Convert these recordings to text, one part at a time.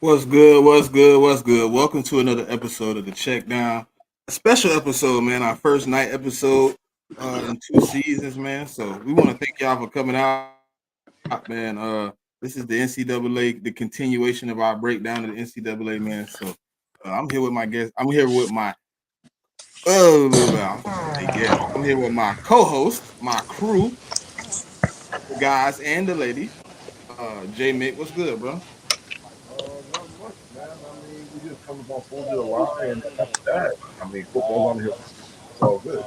What's good? What's good? What's good? Welcome to another episode of the CheckDown. A special episode, man. Our first night episode in 2 seasons, man. So we want to thank y'all for coming out, man. This is the NCAA, the continuation of our breakdown of the NCAA, man. So I'm here with my guest. I'm here with my I'm here with my co-host, my crew, the guys and the ladies. J Mick, what's good, bro? Not much, man. We just coming from 4th of July, and that's that. Football's on here. It's all good.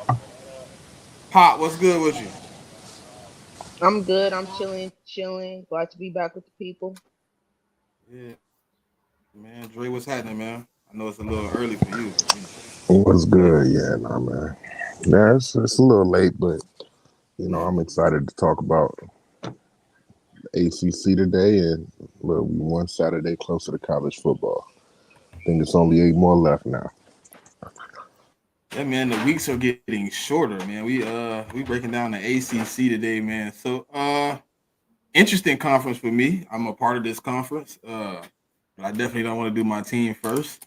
Pop, what's good with you? I'm good. I'm chilling. Glad to be back with the people. Yeah, man. Dre, what's happening, man? I know it's a little early for you, but What's good? Yeah, nah, man. Yeah, it's a little late, but I'm excited to talk about ACC today, and look, we one Saturday closer to college football. I think it's only 8 more left now. yeah, man. The weeks are getting shorter, man. We breaking down the ACC today, man. So interesting conference for me. I'm a part of this conference, but I definitely don't want to do my team first.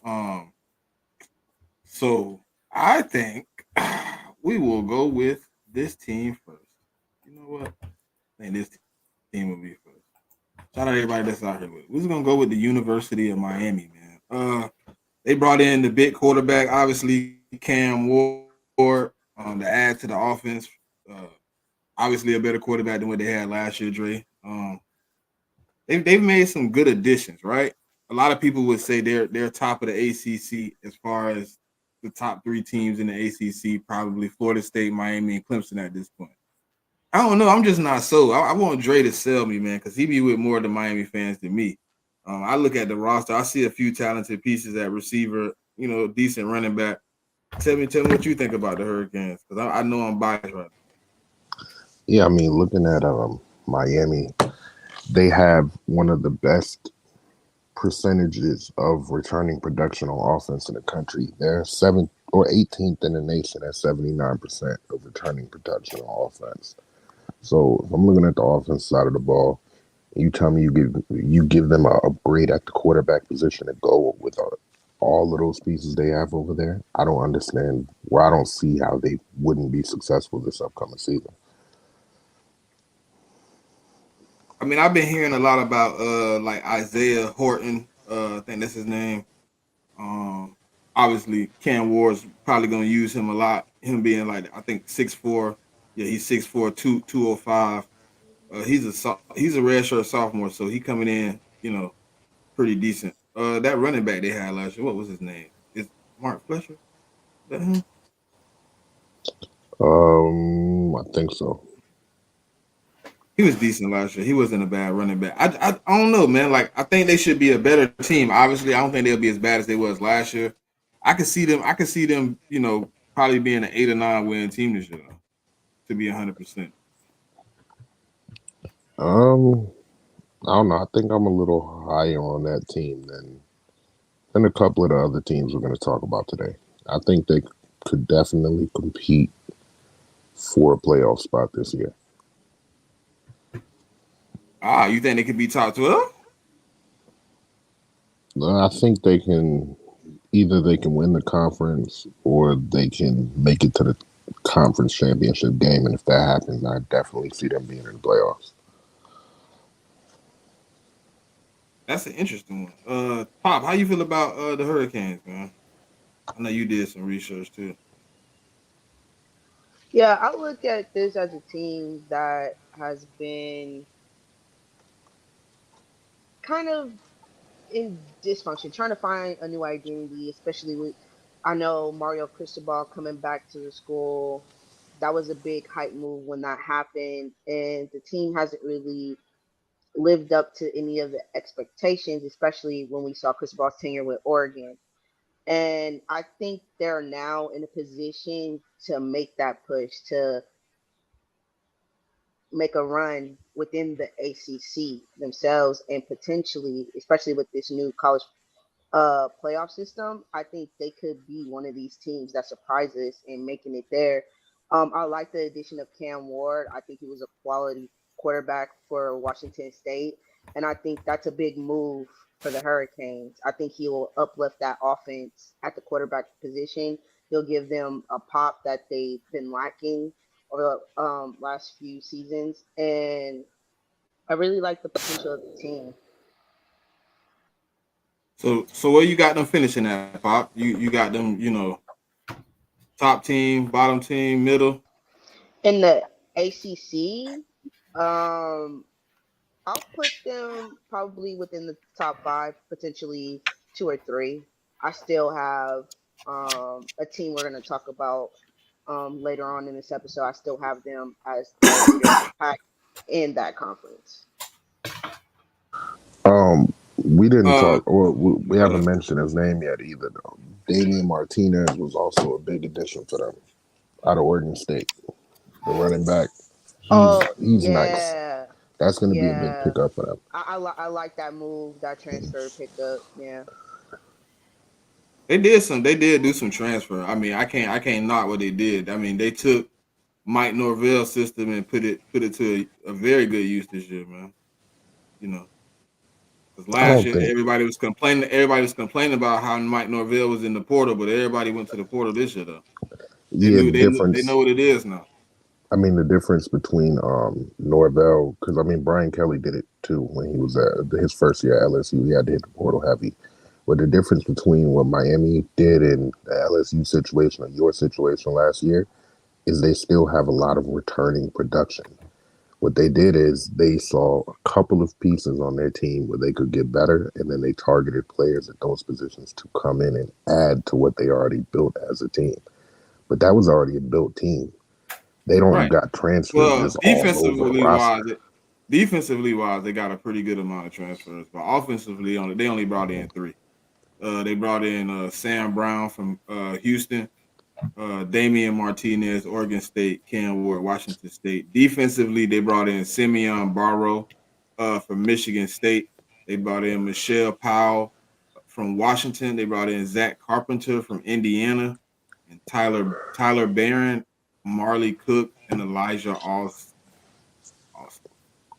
So I think we will go with this team first. You know what? I think this team will be first. Shout out everybody that's out here with it. We're just gonna go with the University of Miami, man. They brought in the big quarterback, obviously Cam Ward, to add to the offense. Uh, Obviously, a better quarterback than what they had last year, Dre. They've made some good additions, right? A lot of people would say they're top of the ACC as far as the top three teams in the ACC, probably Florida State, Miami, and Clemson at this point. I don't know. I'm just not sold. I want Dre to sell me, man, because he be with more of the Miami fans than me. I look at the roster. I see a few talented pieces at receiver. Decent running back. Tell me what you think about the Hurricanes, because I know I'm biased right Yeah, looking at Miami, they have one of the best percentages of returning production on offense in the country. They're 7th or 18th in the nation at 79% of returning production on offense. So if I'm looking at the offense side of the ball, you tell me you give them a upgrade at the quarterback position to go with all of those pieces they have over there. I don't understand where I don't see how they wouldn't be successful this upcoming season. now. I've been hearing a lot about like Isaiah Horton. I think that's his name. Obviously Cam Ward's probably gonna use him a lot. Him being like I think 6'4". Yeah, he's 6'4", 205. He's a redshirt sophomore, so he coming in, pretty decent. That running back they had last year, what was his name? Is Mark Fletcher? Is that him? I think so. He was decent last year. He wasn't a bad running back. I don't know, man. Like I think they should be a better team. Obviously, I don't think they'll be as bad as they was last year. I could see them. I could see them. Probably being an 8 or 9 win team this year. To be 100%. Um, I don't know. I think I'm a little higher on that team than a couple of the other teams we're going to talk about today. I think they could definitely compete for a playoff spot this year. You think they could be top 12? I think they can win the conference or they can make it to the conference championship game, and if that happens, I definitely see them being in the playoffs. That's an interesting one. Pop, how you feel about the Hurricanes, man? I know you did some research too. Yeah, I look at this as a team that has been kind of in dysfunction, trying to find a new identity, especially with I know Mario Cristobal coming back to the school. That was a big hype move when that happened, and the team hasn't really lived up to any of the expectations, especially when we saw Cristobal's tenure with Oregon. And I think they're now in a position to make that push to make a run within the ACC themselves and potentially, especially with this new college playoff system, I think they could be one of these teams that surprises in making it there. I like the addition of Cam Ward. I think he was a quality quarterback for Washington State, and I think that's a big move for the Hurricanes. I think he will uplift that offense at the quarterback position. He'll give them a pop that they've been lacking over the last few seasons, and I really like the potential of the team. So where you got them finishing at, Pop? You got them, top team, bottom team, middle. In the ACC, um, I'll put them probably within the top five, potentially two or three. I still have a team we're going to talk about later on in this episode. I still have them as the leader of the pack in that conference. We didn't Uh, talk, or we what haven't up? mentioned his name yet either. Though Damian Martinez was also a big addition for them out of Oregon State. The running back, Oh he's nice. yeah, That's going to be a big yeah. pickup for them. I like that move, that transfer pickup. Yeah. They did some. They did do some transfer. I mean, I can't knock what they did. I mean, they took Mike Norvell's system and put it to a very good use this year, man. You know, because I last don't year think, everybody was complaining. Everybody was complaining about how Mike Norvell was in the portal, but everybody went to the portal this year though. They yeah, knew the they difference. know what it is now. I mean, the difference between Norvell, because I mean, Brian Kelly did it too when he was at his first year at LSU. He had to hit the portal heavy. But the difference between what Miami did in the LSU situation or your situation last year is they still have a lot of returning production. What they did is they saw a couple of pieces on their team where they could get better, and then they targeted players at those positions to come in and add to what they already built as a team. But that was already a built team. They don't Right. got transfers Well, just all over the roster. defensively wise, they got a pretty good amount of transfers. But offensively, they only brought in three. They brought in Sam Brown from Houston, Damian Martinez, Oregon State, Cam Ward, Washington State. Defensively, they brought in Simeon Barrow from Michigan State. They brought in Michelle Powell from Washington. They brought in Zach Carpenter from Indiana, and Tyler Barron, Marley Cook, and Elijah Austin.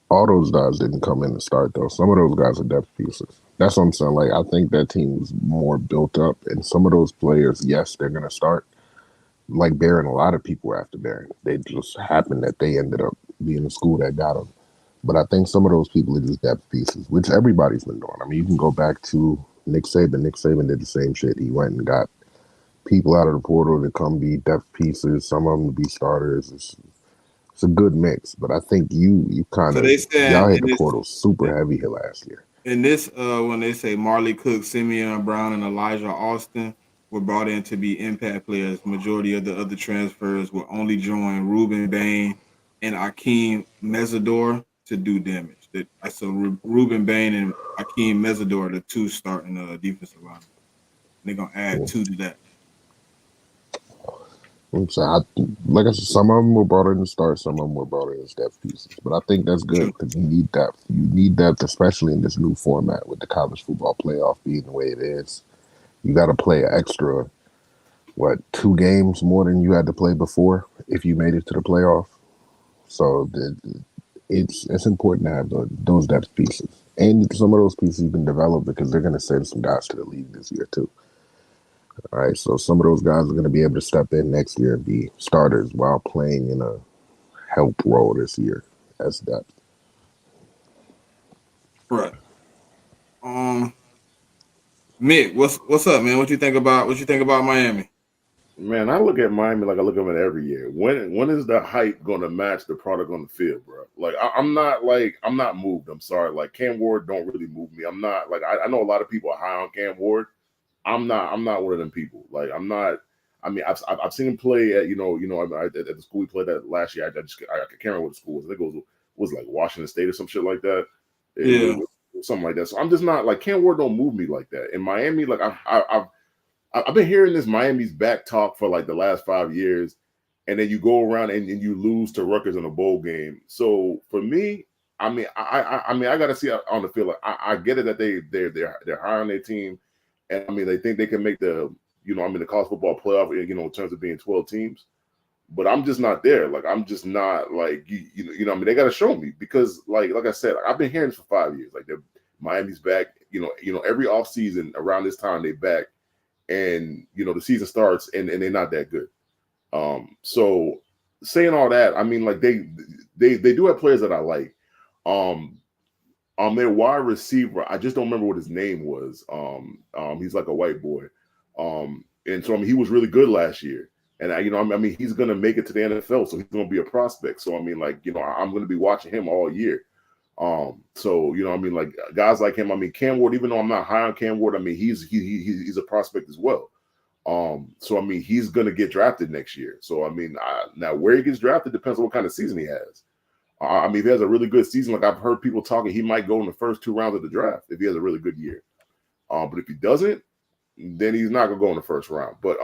All those guys didn't come in to start though. Some of those guys are depth pieces. That's what I'm saying. Like I think that team was more built up, and some of those players, yes, they're gonna start. Like Barron, a lot of people were after Barron. They just happened that they ended up being the school that got them. But I think some of those people are just depth pieces, which everybody's been doing. I mean, you can go back to Nick Saban. Nick Saban did the same shit. He went and got people out of the portal to come be depth pieces. Some of them to be starters. It's a good mix. But I think you kind So of they saying y'all hit the portal super heavy here last year. in this when they say Marley Cook, Simeon Brown, and Elijah Austin were brought in to be impact players. Majority of the other transfers will only join Ruben Bain and Akeem Mesidor to do damage. So Ruben Bain and Akeem Mesidor are the two starting defensive linemen. They're gonna add Yeah. two to that. So like I said, some of them were brought in to start, some of them were brought in as depth pieces. But I think that's good True. because you need depth. You need depth, especially in this new format with the college football playoff being the way it is. You got to play an extra, what, 2 games more than you had to play before if you made it to the playoff. So it's important to have those depth pieces. And some of those pieces you can develop because they're going to send some guys to the league this year too. All right, so some of those guys are going to be able to step in next year and be starters while playing in a help role this year as depth. Right. Um, Mick, what's up, man? What you think about Miami? Man, I look at Miami like I look at them every year. When is the hype going to match the product on the field, bro? Like I'm not moved. I'm sorry. Like Cam Ward don't really move me. I'm not like I know a lot of people are high on Cam Ward. I'm not one of them people. Like I'm not. I mean, I've seen him play at at the school he played at last year. I can't remember what the school was. I think it was like Washington State or some shit like that. Yeah. Something like that. So I'm just not like Cam Ward don't move me like that. In Miami, like I've been hearing this Miami's back talk for like the last 5 years, and then you go around and you lose to Rutgers in a bowl game. So for me, I got to see on the field. Like, I get it that they're high on their team, and I mean they think they can make the college football playoff. In terms of being 12 teams, but I'm just not there. Like I'm just not like I mean they got to show me because like I said, I've been hearing this for 5 years. Like Miami's back. every offseason around this time they back, and the season starts and they're not that good. So saying all that, I mean, like they do have players that I like. Their wide receiver, I just don't remember what his name was. He's like a white boy. And so I mean, he was really good last year. And I mean, he's gonna make it to the NFL, so he's gonna be a prospect. So I mean, like, I'm gonna be watching him all year. So I mean, like guys like him. I mean, Cam Ward. Even though I'm not high on Cam Ward, I mean, he's a prospect as well. So I mean, he's gonna get drafted next year. So I mean, now where he gets drafted depends on what kind of season he has. I mean, if he has a really good season, like I've heard people talking, he might go in the first 2 rounds of the draft if he has a really good year. But if he doesn't, then he's not gonna go in the first round. But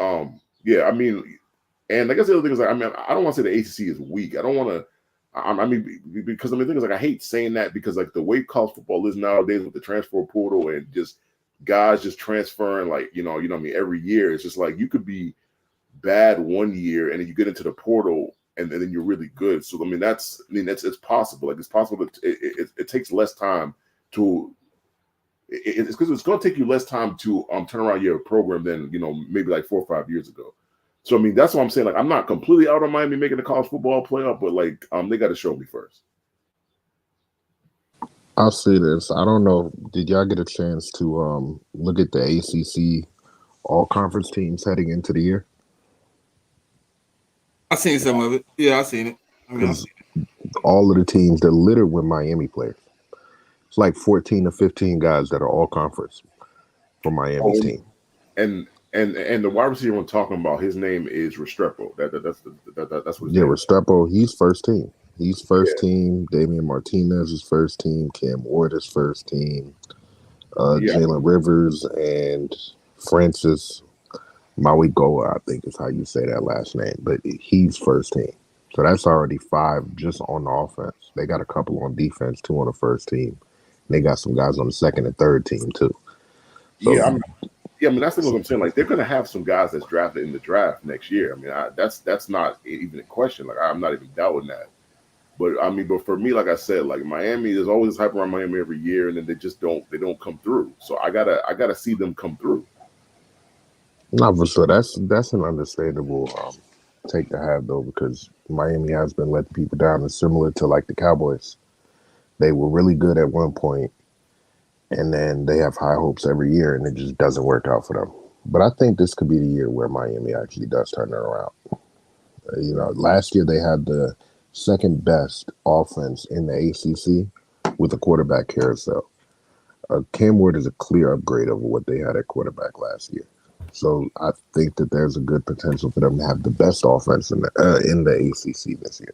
yeah, I mean, and I guess the other thing is, like, I mean, I don't want to say the ACC is weak. I don't want to. I mean, because the thing is, like, I hate saying that because like the way college football is nowadays with the transfer portal and just guys just transferring, like what I mean, every year, it's just like you could be bad one year and then you get into the portal and then you're really good. So I mean, it's possible. Like it's possible that it takes less time to. It's because it's going to take you less time to turn around your program than maybe like 4 or 5 years ago. So I mean, that's what I'm saying. Like I'm not completely out on Miami making the college football playoff, but like they got to show me first. I'll say this. I don't know. Did y'all get a chance to look at the ACC all conference teams heading into the year? I seen some of it. Yeah, I seen it. I mean, all of the teams, they're littered with Miami players. It's like 14 to 15 guys that are all conference for Miami's team. And the wide receiver I'm talking about, his name is Restrepo. That's what. Yeah, Restrepo. He's first team. He's first team. Damian Martinez is first team. Cam Ward is first team. Jalen Rivers and Francis Mauigoa, I think is how you say that last name. But he's first team. So that's already 5 just on the offense. They got a couple on defense, 2 on the first team. They got some guys on the second and third team too. So, I mean that's what I'm saying. Like they're going to have some guys that's drafted in the draft next year. I mean, that's not even a question. Like I'm not even doubting that. But I mean, but for me, like I said, like Miami, there's always hype around Miami every year, and then they don't come through. So I gotta see them come through. No, for sure. That's an understandable take to have though, because Miami has been letting people down. It's similar to like the Cowboys. They were really good at one point, and then they have high hopes every year, and it just doesn't work out for them. But I think this could be the year where Miami actually does turn it around. Last year they had the second best offense in the ACC with a quarterback carousel. Cam Ward is a clear upgrade over what they had at quarterback last year. So I think that there's a good potential for them to have the best offense in the ACC this year.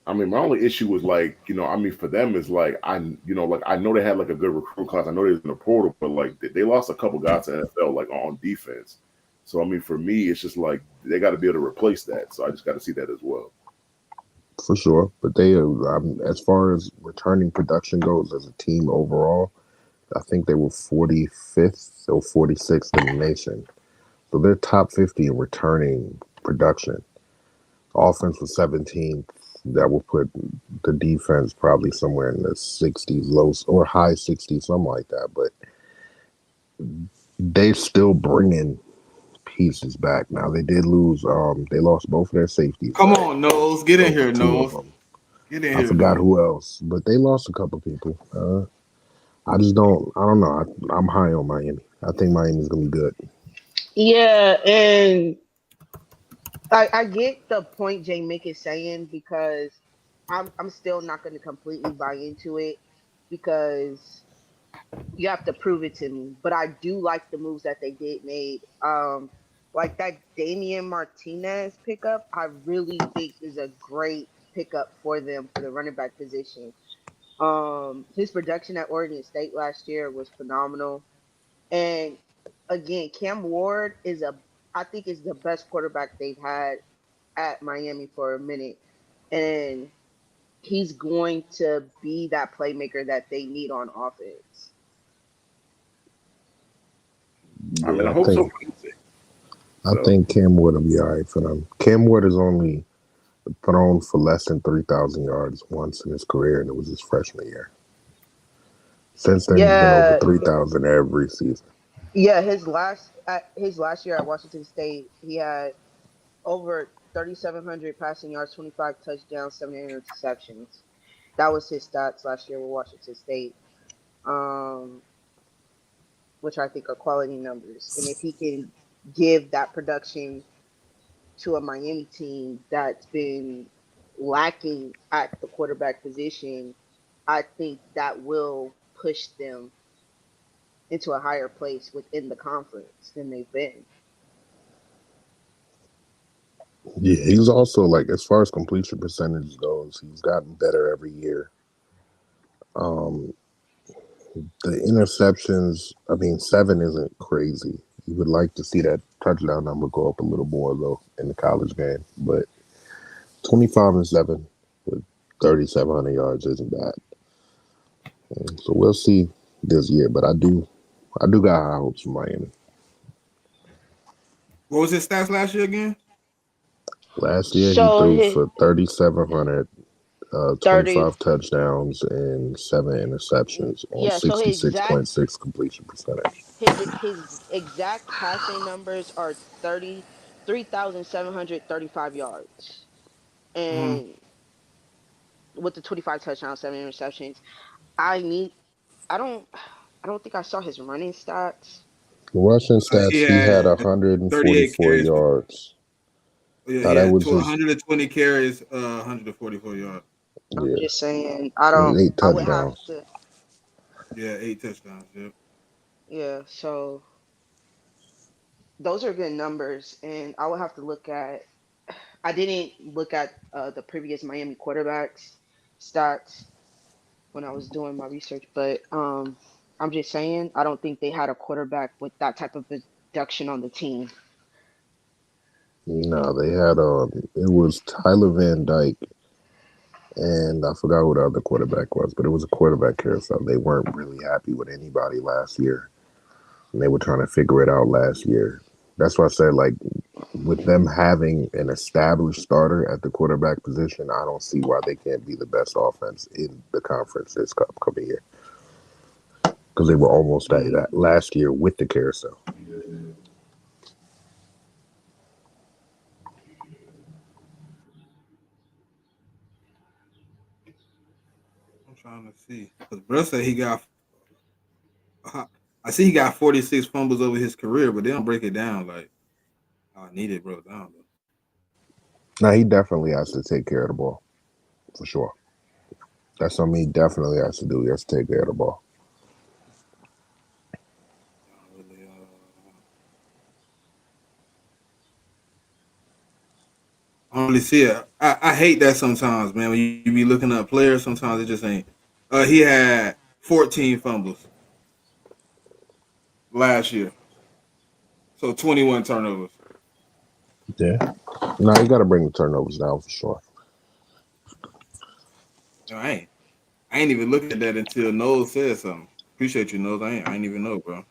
I mean, my only issue was like, I mean, for them is like, I know they had like a good recruit class. I know they was in the portal, but like they lost a couple guys to NFL like on defense. So I mean, for me, it's just like they got to be able to replace that. So I just got to see that as well. For sure, but they, as far as returning production goes as a team overall, I think they were 45th or 46th in the nation. So they're top 50 in returning production. Offense was 17th. That will put the defense probably somewhere in the 60s, low or high 60s, something like that. But they still bringing pieces back. Now they did lose. They lost both of their safeties. Come on, Knowles, get in here, Knowles. Get in here. I forgot who else, but they lost a couple people. I don't know. I'm high on Miami. I think Miami's gonna be good. Yeah, and I get the point Jay Mick is saying, because I'm still not going to completely buy into it, because you have to prove it to me. But I do like the moves that they did made. Like that Damian Martinez pickup, I really think is a great pickup for them for the running back position. His production at Oregon State last year was phenomenal. And again, Cam Ward I think is the best quarterback they've had at Miami for a minute. And he's going to be that playmaker that they need on offense. I mean, I hope so. I think Cam Ward will be all right for them. Cam Ward has only thrown for less than 3,000 yards once in his career, and it was his freshman year. Since then, he's been over Yeah, 3,000 every season. yeah. His last year at Washington State, he had over 3,700 passing yards, 25 touchdowns, 7 interceptions. That was his stats last year with Washington State, um, which I think are quality numbers. And if he can give that production to a Miami team that's been lacking at the quarterback position, I think that will push them into a higher place within the conference than they've been. Yeah, he's also like, as far as completion percentage goes, he's gotten better every year. Um, the interceptions, I mean, 7 isn't crazy. You would like to see that touchdown number go up a little more though in the college game, but 25-7 with 3,700 yards isn't bad. So we'll see this year, but I do got high hopes for Miami. What was his stats last year again? Last year he So threw his for 3,700, 30, 25 touchdowns and 7 interceptions on yeah. So 66.6 completion percentage. his exact passing numbers are 33,735 yards, Mm-hmm. and with the 25 touchdowns, 7 interceptions. I need. I don't. I don't think I saw his running stats. The rushing He stats, he had had 38 144 carries for. yards. Yeah, Now he that had was his 120 carries, 144 yards. I'm yeah, just saying. I and don't. 8 I would have touchdowns. to. Yeah, 8 touchdowns. Yep. Yeah. So those are good numbers, and I would have to look at. I didn't look at the previous Miami quarterbacks stats when I was doing my research, but I'm just saying I don't think they had a quarterback with that type of production on the team. No, they had it was Tyler Van Dyke and I forgot who the other quarterback was, but it was a quarterback carousel. They weren't really happy with anybody last year, and they were trying to figure it out last year. That's why I said, like, with them having an established starter at the quarterback position, I don't see why they can't be the best offense in the conference this upcoming year. Because they were almost at that last year with the carousel. I'm trying to see. Because Bruh said he got. I see he got 46 fumbles over his career, but they don't break it down like I need it broke down. Now, he definitely has to take care of the ball, for sure. That's something he definitely has to do. He has to take care of the ball. Really, I don't really see it. I hate that sometimes, man. When you be looking up players, sometimes it just ain't. He had 14 fumbles last year, so 21 turnovers. Yeah. No, you got to bring the turnovers down for sure. No, I ain't even looking at that until Noel said something. Appreciate you, Noel. I ain't even know, bro.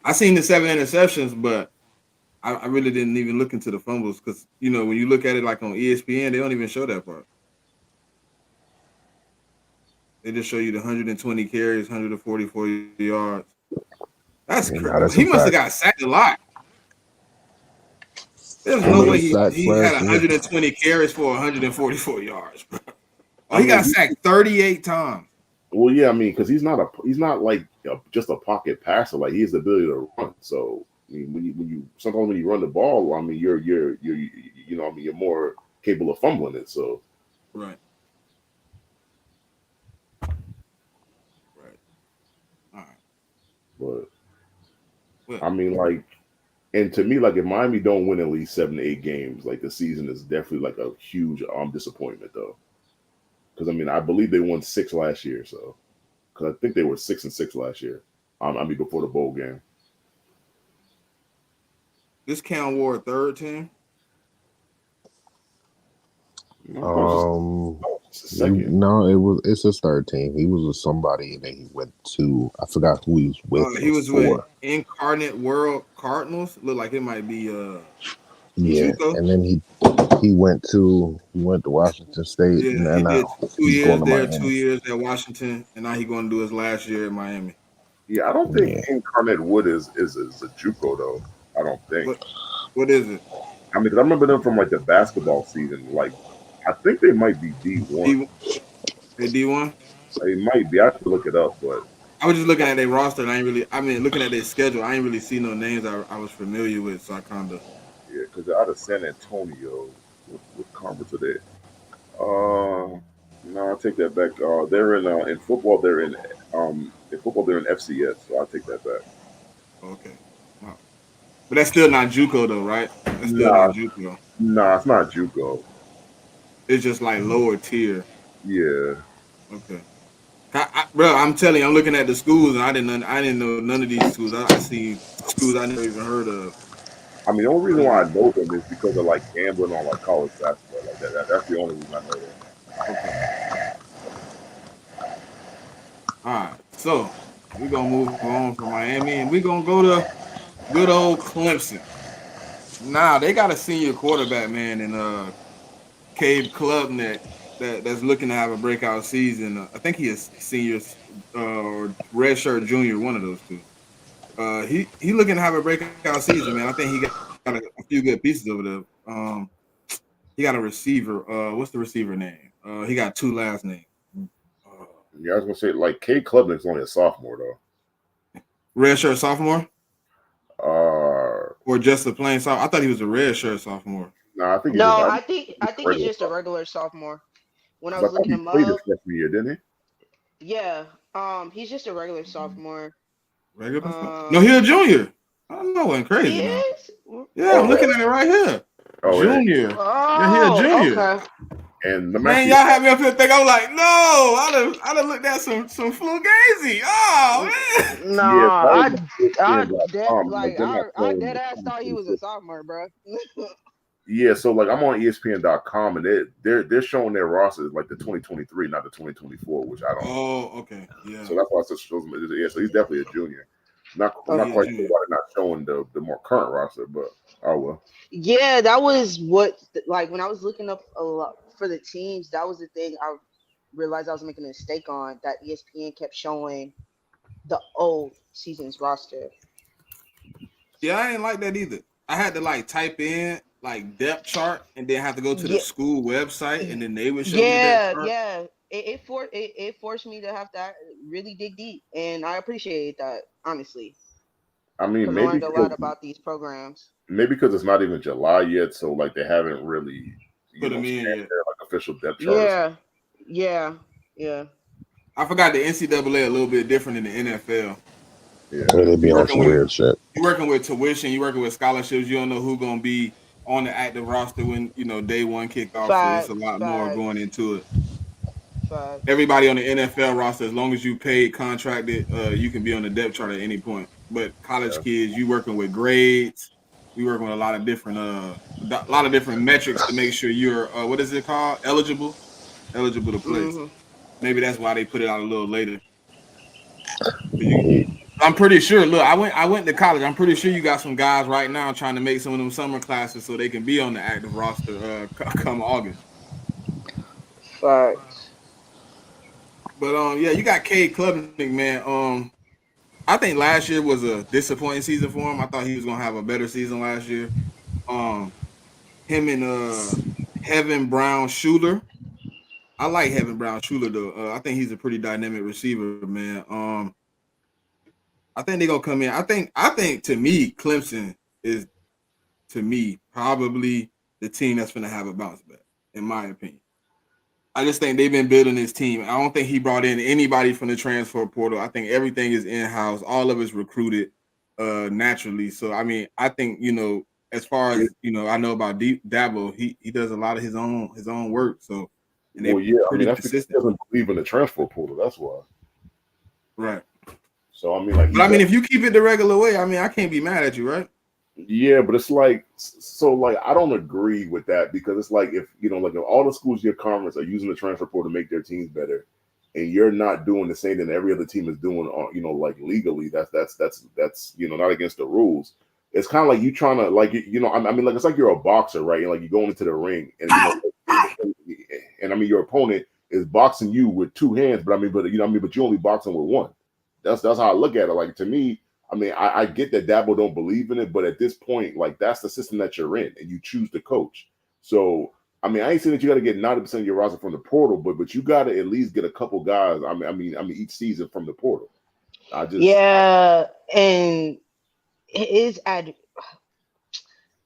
I seen the 7 interceptions, but I really didn't even look into the fumbles because when you look at it like on ESPN, they don't even show that part. They just show you the 120 carries, 144 yards. That's Now, that's he a must have fact. got sacked a lot. There's How no many way sacks he had last year? 120 carries for 144 yards, bro. Oh, I he mean, got sacked 38 times. well, yeah, I mean, because he's not like just a pocket passer. Like he has the ability to run. So I mean, when you sometimes when you run the ball, I mean, I mean, you're more capable of fumbling it. So, Right, right. All right. but Well, I mean, like, and to me, like, if Miami don't win at least 7 to 8 games, like the season is definitely like a huge disappointment, though. Because I mean, I believe they won 6 last year, so because I think they were 6-6 last year. I mean, before the bowl game. this count Ward third team. No, I thought it's the second. It's his third team. He was with somebody and then he went to, I forgot who he was with He was with before. Incarnate World Cardinals. Look like it might be Yeah. JUCO. And then He went to Washington State, Yeah, and he now did 2 he's going years to there, 2 Miami. years at Washington, and now he's going to do his last year at Miami. Yeah, I don't think Yeah, Incarnate Wood is a JUCO though. I don't think. What is it? I mean, 'cause I remember them from like the basketball season. Like, I think they might be D1. D D1? They might be. I have to look it up, but I was just looking at their roster, and looking at their schedule. I ain't really see no names I was familiar with, so I kind of. yeah, because they're out of San Antonio. What conference are they? No, I take that back. They're in football. In football they're in FCS. So I take that back. Okay. Wow. But that's still not JUCO though, right? That's still Nah, not JUCO. nah, it's not JUCO. It's just like lower tier. Yeah, Okay. Bro, I'm telling you, I'm looking at the schools, and I didn't know none of these schools. I see schools I never even heard of. I mean the only reason why Yeah. I know them is because of like gambling on like college basketball like that. That's the only reason I know them. Okay. All right. So we're gonna move on from Miami, and we're gonna go to good old Clemson. Now they got a senior quarterback, man, and Cade Klubnik that's looking to have a breakout season. I think he is senior or redshirt junior, one of those two. He looking to have a breakout season, man. I think he got a few good pieces over there. He got a receiver. What's the receiver name? He got two last names. Yeah, I was gonna say like Cade Klubnik's only a sophomore though. Redshirt sophomore, Uh, or just a plain sophomore? I thought he was a redshirt sophomore. nah, I think he's just No, I I think think he's I think he's regular just a sophomore. regular sophomore. When I 'Cause I was thought looking he him played his up, freshman year, didn't yeah, he's just a regular sophomore. Regular sophomore? No, Um, he a junior. I don't know, went crazy he now. is. Yeah, he? I'm looking at it right here. Oh, yeah. Junior. Yeah, he a Oh, junior. okay. And let me ask Man, you, y'all had me up here think I'm like, no, I done looked at some fugazi. Oh man. yeah, Nah, that was I ESPN.com. Like they're not I showing dead the ass thought he was a 2024. sophomore, bro. Yeah, so like I'm on ESPN.com and they're showing their rosters like the 2023, not the 2024, which I don't. Oh, okay. Yeah. So that's why it just shows me. Yeah, so he's definitely a junior. I'm not He a quite sure junior. why they're not showing the more current roster, but oh well. Yeah, that was what like when I was looking up a lot for the teams. That was the thing I realized I was making a mistake on. That ESPN kept showing the old season's roster. Yeah, I ain't like that either. I had to like type in like depth chart and then have to go to the Yeah, school website and then they would show me the depth yeah, chart. yeah. It forced me to have to really dig deep, and I appreciate that honestly I mean, because I learned a lot about these programs. maybe because it's not even July yet, so like they haven't really Put them in stamped yet. their like official depth chart or something. Yeah, yeah, yeah. I forgot the NCAA a little bit different than the NFL. Yeah, yeah, they be You on working some with weird shit. you working with tuition, you working with scholarships. You don't know who gonna be on the active roster when day one kickoff. So it's a Facts, lot more going facts, into it. facts. Everybody on the NFL roster, as long as you paid contracted, you can be on the depth chart at any point. But college yeah, kids, you working with grades. We working with a lot of different metrics to make sure you're what is it called? Eligible to play. So Hmm. maybe that's why they put it out a little later. You, Yeah, I'm pretty sure. Look, I went to college. I'm pretty sure you got some guys right now trying to make some of them summer classes so they can be on the active roster come August. Facts. But yeah, you got Cade Klubnik, man. I think last year was a disappointing season for him. I thought he was gonna have a better season last year. Um, him and Heaven Brown Schuler. I like Heaven Brown Schuler though. I think he's a pretty dynamic receiver, man. I think they're gonna come in. I think to me, Clemson is to me probably the team that's gonna have a bounce back, in my opinion. I just think they've been building this team. I don't think he brought in anybody from the transfer portal. I think everything is in house. All of it's recruited naturally. So I mean, I think as far yeah. as I know about Dabo, he does a lot of his own work. So and they Well, yeah. I mean, pretty that's because he consistent, doesn't believe in the transfer portal. That's why. right? So I mean, like But I mean, if you keep it the regular way, I mean, I can't be mad at you, right? yeah, but it's like so. Like I don't agree with that because it's like if like if all the schools in your conference are using the transfer portal to make their teams better, and you're not doing the same thing every other team is doing, on like legally. That's not against the rules. it's kind of like you trying to like I mean, like it's like you're a boxer, right? And like you're going into the ring, and and I mean your opponent is boxing you with two hands, but you only boxing with one. That's how I look at it. Like to me, I mean, I get that Dabo don't believe in it, but at this point, like that's the system that you're in, and you choose the coach. So I mean, I ain't saying that you got to get 90% of your roster from the portal, but you got to at least get a couple guys. I mean, each season from the portal. And his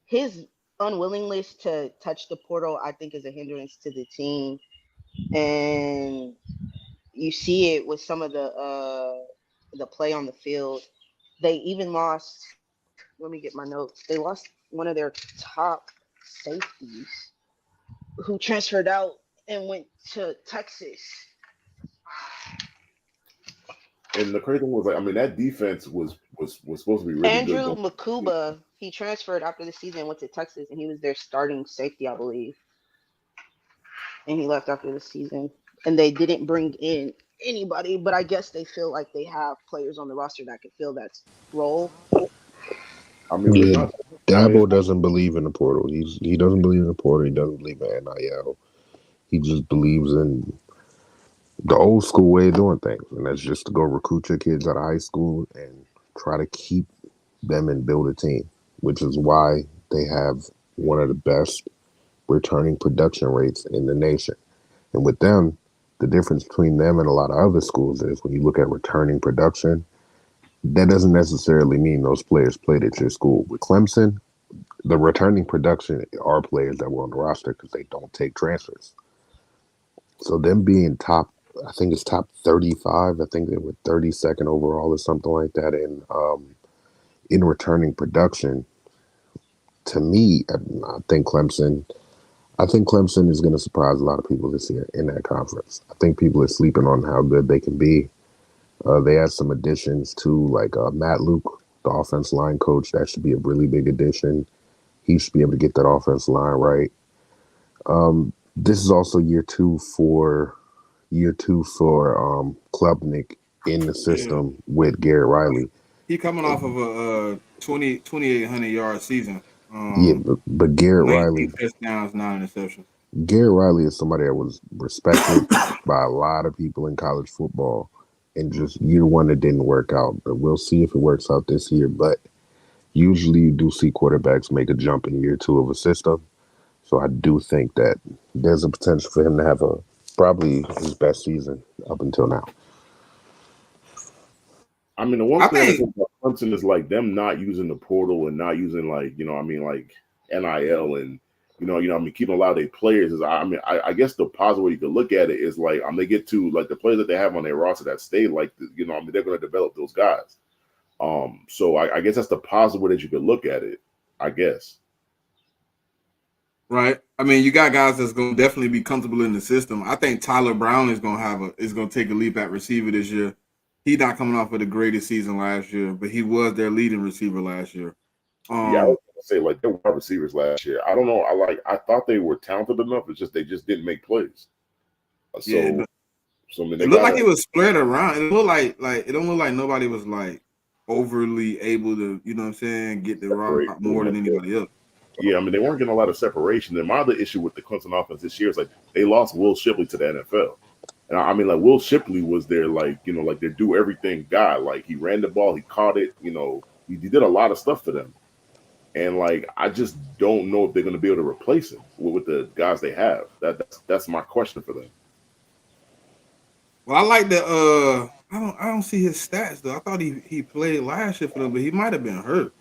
his unwillingness to touch the portal, I think, is a hindrance to the team, and you see it with some of the play on the field. They even lost. Let me get my notes. They lost one of their top safeties, who transferred out and went to Texas. And the crazy thing was, like, I mean, that defense was supposed to be really Andrew good. Makuba, he transferred after the season, went to Texas, and he was their starting safety, I believe. And he left after the season. And they didn't bring in anybody, but I guess they feel like they have players on the roster that could fill that role. I mean, Dabo doesn't believe in the portal. He doesn't believe in the portal. He doesn't believe in NIL. He just believes in the old school way of doing things, and that's just to go recruit your kids out of high school and try to keep them and build a team, which is why they have one of the best returning production rates in the nation. And with them, the difference between them and a lot of other schools is when you look at returning production, that doesn't necessarily mean those players played at your school. With Clemson, the returning production are players that were on the roster because they don't take transfers. So them being top, I think it's top 35. I think they were 32nd overall or something like that in returning production. To me, I think Clemson is going to surprise a lot of people this year in that conference. I think people are sleeping on how good they can be. They had some additions too, like Matt Luke, the offense line coach. That should be a really big addition. He should be able to get that offense line right. This is also year two for Klubnik in the system with Garrett Riley. He coming off of a 2,800 yard season. But Garrett Riley, touchdowns, 9 interceptions. Garrett Riley is somebody that was respected by a lot of people in college football, and just year one it didn't work out. But we'll see if it works out this year. But usually you do see quarterbacks make a jump in year two of a system. So I do think that there's a potential for him to have probably his best season up until now. I mean, the one thing I think about Clemson is like them not using the portal and not using like NIL and keeping a lot of their players is I guess the positive way you could look at it is like they get to like the players that they have on their roster that stay like they're going to develop those guys. So I guess that's the positive way that you could look at it, I guess. Right. I mean, you got guys that's going to definitely be comfortable in the system. I think Tyler Brown is going to take a leap at receiver this year. He's not coming off of the greatest season last year, but he was their leading receiver last year. I was going to say like they were receivers last year. I don't know. I thought they were talented enough. It's just they just didn't make plays. It looked like it was spread around. It looked like it don't look like nobody was like overly able to, get the rock more than anybody else. Yeah, I mean, they weren't getting a lot of separation. And my other issue with the Clemson offense this year is like they lost Will Shipley to the NFL. And I mean, like Will Shipley was their their do everything guy. Like he ran the ball, he caught it, he did a lot of stuff for them. And like I just don't know if they're going to be able to replace him with the guys they have. That's my question for them. Well, I like the I don't see his stats though. I thought he played last year for them, but he might have been hurt.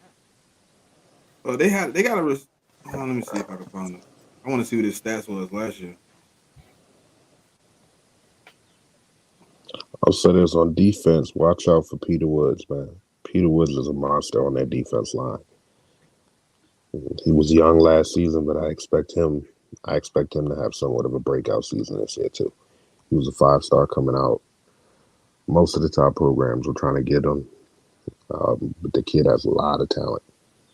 They got a. Let me see if I can find it. I want to see what his stats was last year. I'll say this on defense. Watch out for Peter Woods, man. Peter Woods is a monster on that defense line. He was young last season, but I expect him to have somewhat of a breakout season this year too. He was a 5-star coming out. Most of the top programs were trying to get him, but the kid has a lot of talent.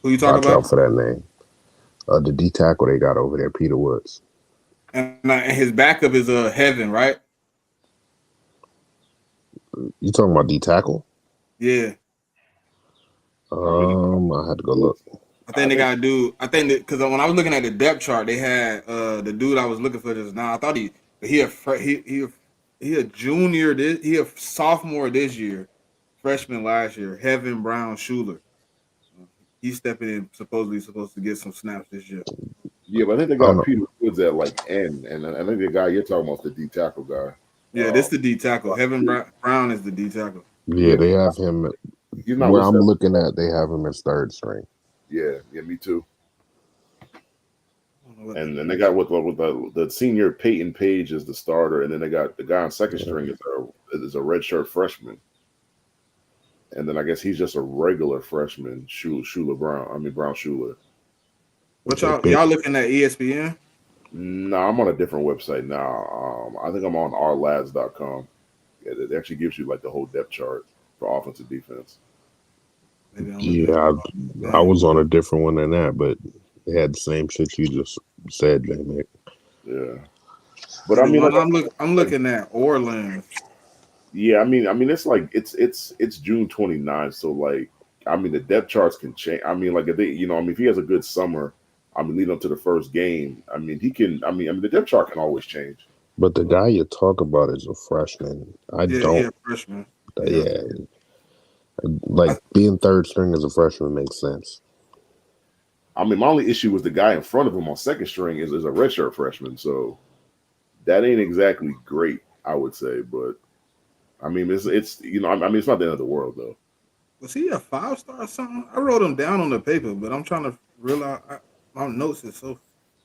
Who you talking about? Watch out for that name. The D tackle they got over there, Peter Woods. And his backup is Heaven, right? You talking about D tackle? Yeah. I had to go look. I think they gotta do. I think that because when I was looking at the depth chart, they had the dude I was looking for just now. I thought he a junior. He a sophomore this year, freshman last year. Heaven Brown Schuler. He's stepping in. Supposedly supposed to get some snaps this year. Yeah, but I think they I don't got know. Peter Woods at like N, and I think the guy you're talking about is the D tackle guy. Yeah, this the D tackle. Heaven Brown is the D tackle. Yeah, they have him. He's not Where I'm listed. looking at, they have him as third string. Yeah, me too. I don't know what And they then do. they got with the senior Peyton Page as the starter, and then they got the guy on second string is a redshirt freshman, and then I guess he's just a regular freshman, Schuler Brown. I mean Brown Schuler. What They pick. y'all looking at ESPN? No, I'm on a different website now. I think I'm on ourlads.com. Yeah, it actually gives you like the whole depth chart for offensive defense. Maybe I'm looking Yeah, at I was on a different one than that, but they had the same shit you just said, J Mick. Yeah, See, but I the mean, one like, I'm looking at Orleans. yeah, I mean, it's like it's June 29th, so like, I mean, the depth charts can change. I mean, like if they, I mean, if he has a good summer, I mean, leading up to the first game, I mean, he can. I mean, the depth chart can always change. But the guy you talk about is a freshman. I Yeah, he don't. a freshman. Yeah, like being third string as a freshman makes sense. I mean, my only issue was the guy in front of him on second string is a redshirt freshman, so that ain't exactly great, I would say. But I mean, it's I mean, it's not the end of the world though. Was he a 5-star or something? I wrote him down on the paper, but I'm trying to realize my notes is so.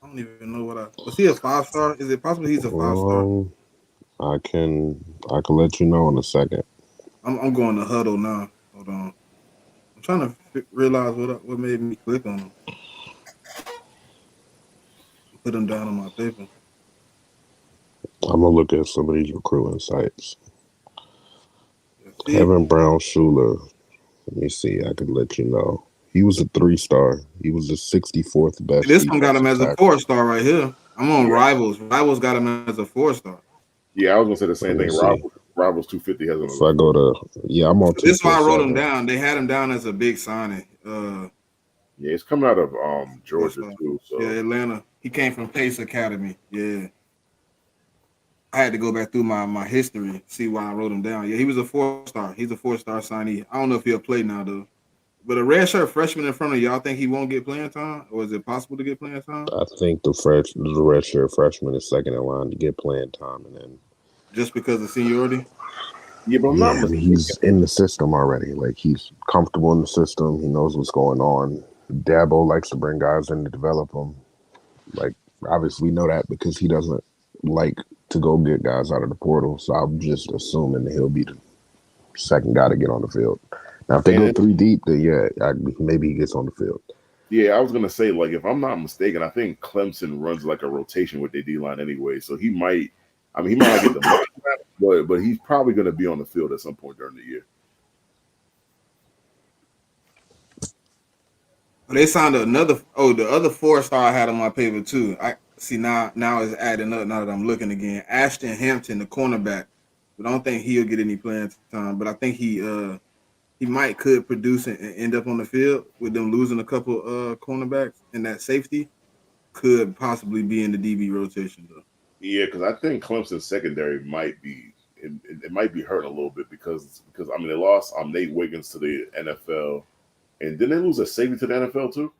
I don't even know what I was. He a 5-star? Is it possible he's a 5-star? I can let you know in a second. I'm going to huddle now. Hold on. I'm trying to realize what made me click on him. Put him down on my paper. I'm gonna look at some of these recruiting sites. Yeah, see, Kevin Brown Schuler. Let me see. I could let you know. He was a 3-star. He was the 64th best this one got him defensive as a tackle. 4-star right here. I'm on Yeah. Rivals. Rivals got him as a 4-star. Yeah, I was gonna say the same Let me thing. see. Rivals 250 has If I go to I'm on So this is why I wrote him 247. down. They had him down as a big signing. Yeah, it's coming out of Georgia 4-star. too. So Yeah, Atlanta. He came from Pace Academy. Yeah. I had to go back through my history, see why I wrote him down. Yeah, he was a 4-star. He's a 4-star signee. I don't know if he'll play now though. But a red shirt freshman in front of y'all think he won't get playing time, or is it possible to get playing time? I think the redshirt freshman is second in line to get playing time, and then Just because of seniority? yeah, but I'm not yeah, mistaken. he's in the system already. Like he's comfortable in the system. He knows what's going on. Dabo likes to bring guys in to develop them. Like obviously we know that because he doesn't like to go get guys out of the portal. So I'm just assuming that he'll be the second guy to get on the field. Now if they go And 3 deep, then yeah, maybe he gets on the field. yeah, I was gonna say, like, if I'm not mistaken, I think Clemson runs like a rotation with their D line anyway. So he might, I mean, he might not get the most, but he's probably gonna be on the field at some point during the year. They signed another. Oh, the other 4-star I had on my paper too. I see now. Now it's adding up. Now that I'm looking again, Ashton Hampton, the cornerback. But I don't think he'll get any playing time. But I think he might could produce and end up on the field with them losing a couple cornerbacks, and that safety could possibly be in the DB rotation though. Yeah, because I think Clemson's secondary might be it might be hurt a little bit because I mean they lost Nate Wiggins to the NFL, and didn't they lose a safety to the NFL too?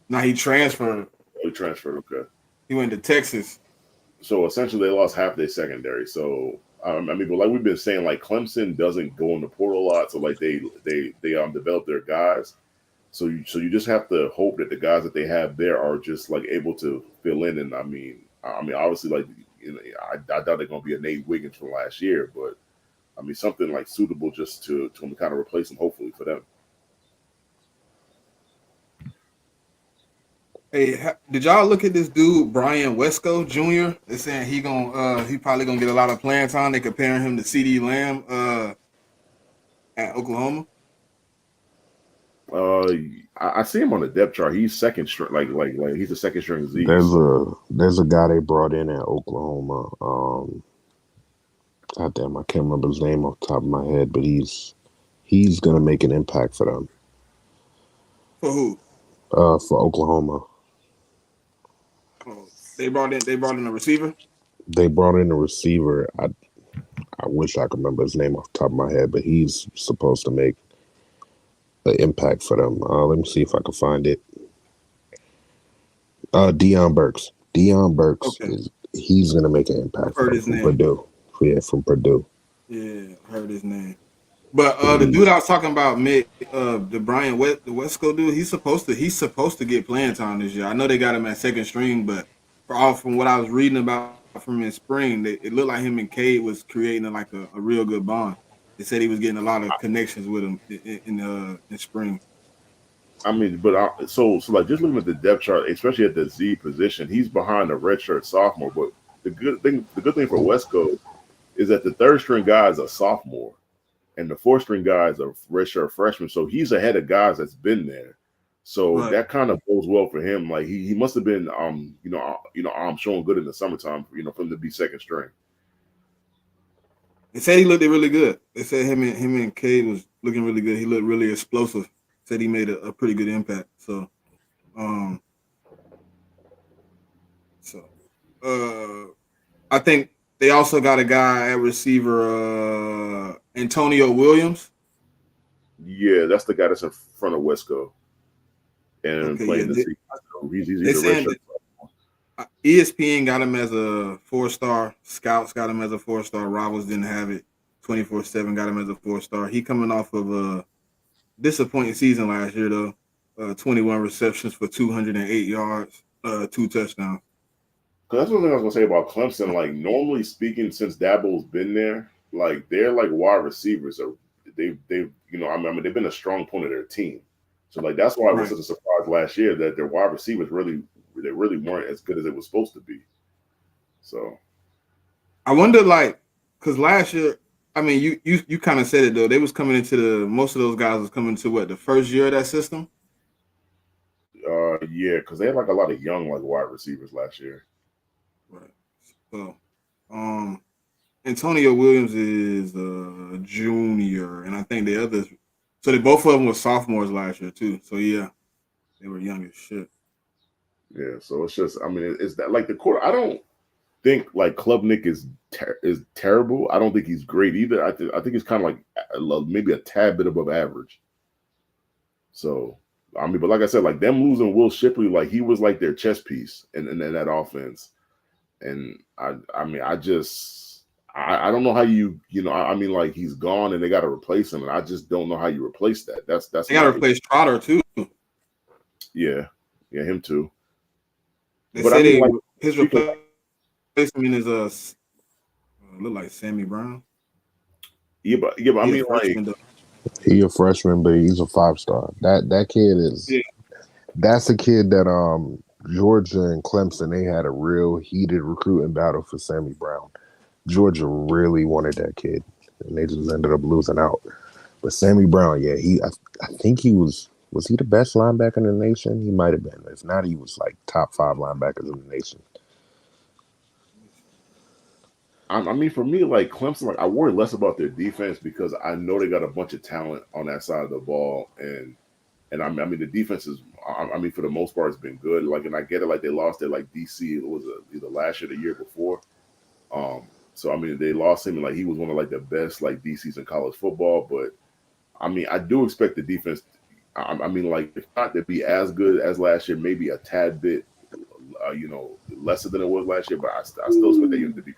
Now he transferred. Oh, he transferred. Okay. He went to Texas. So essentially, they lost half their secondary. So I mean, but like we've been saying, like Clemson doesn't go in the portal a lot, so like they develop their guys. So you just have to hope that the guys that they have there are just like able to fill in. And I mean, obviously, like I doubt they're going to be a Nate Wiggins from last year, but I mean something like suitable just to kind of replace him, hopefully for them. Hey, did y'all look at this dude Brian Wesco Jr.? They're saying he probably gonna get a lot of playing time. They comparing him to CD Lamb at Oklahoma. I see him on the depth chart. He's second string, like he's a second string Z. There's a guy they brought in at Oklahoma. God damn, I can't remember his name off the top of my head, but he's gonna make an impact for them. For who? For Oklahoma. Oh, they brought in a receiver. They brought in a receiver. I wish I could remember his name off the top of my head, but he's supposed to make an impact for them. Let me see if I can find it. Deion Burks. Deion Burks Okay, he's gonna make an I've impact for heard them his from name. Purdue. Yeah, from Purdue. Yeah, I heard his name. But Yeah, the dude I was talking about, Mick, the Brian West, the Westco dude, he's supposed to get playing time this year. I know they got him at second string, but from what I was reading about from in spring, it looked like him and Cade was creating like a real good bond. They said he was getting a lot of connections with him in spring. I mean, but so like just looking at the depth chart, especially at the Z position, he's behind a redshirt sophomore. But the good thing for Westco is that the third string guy is a sophomore, and the fourth string guy is a redshirt freshman. So he's ahead of guys that's been there. So But that kind of bodes well for him. Like he must have been showing good in the summertime, for him to be second string. they said he looked really good. They said him and Cade was looking really good. He looked really explosive. Said he made a pretty good impact. Um, so I think they also got a guy at receiver, Antonio Williams. Yeah, that's the guy that's in front of Westco and Okay, yeah, playing the Z. So they he's a saying redshirt. that ESPN got him as a 4-star. Scouts got him as a 4-star. Rivals didn't have it. 24/7 got him as a 4-star. He coming off of a disappointing season last year though. 21 receptions for 208 yards, 2 touchdowns. Because that's one thing I was gonna say about Clemson. Like normally speaking, since Dabo's been there, like they're like wide receivers are they've they've been a strong point of their team. So like that's why it was Right. such a surprise last year that their wide receivers really weren't as good as it was supposed to be. So I wonder, like, because last year, I mean, you kind of said it though. They was coming into most of those guys was coming to what, the first year of that system. yeah, because they had like a lot of young like wide receivers last year. Right. So, um, Antonio Williams is a junior, and I think the others. So they both of them were sophomores last year too. So yeah, they were young as shit. Yeah, so it's just it's that like the quarter. I don't think like Klubnik is terrible. I don't think he's great either. I think he's kind of like maybe a tad bit above average. So but like I said, like them losing Will Shipley, like he was like their chess piece in that offense. And I don't know how like he's gone and they got to replace him, and I just don't know how you replace that. That's They got to replace Trotter too. yeah, him too. They But say like his replacement is look like Sammy Brown. yeah, but I He a mean like freshman though. He a freshman, but he's a 5-star. That kid is. Yeah. That's a kid that Georgia and Clemson, they had a real heated recruiting battle for Sammy Brown. Georgia really wanted that kid, and they just ended up losing out. But Sammy Brown, yeah, I think he was he the best linebacker in the nation? He might have been. If not, he was like top 5 linebackers in the nation. I mean, for me, like Clemson, like I worry less about their defense because I know they got a bunch of talent on that side of the ball, and I mean the defense is, I mean, for the most part, it's been good. Like, and I get it, like they lost their like DC, it was either last year or the year before. So I mean, they lost him, and like he was one of like the best like DCs in college football. But I mean, I do expect the defense. I mean, like if not to be as good as last year, maybe a tad bit, lesser than it was last year. But I still expect that unit to be.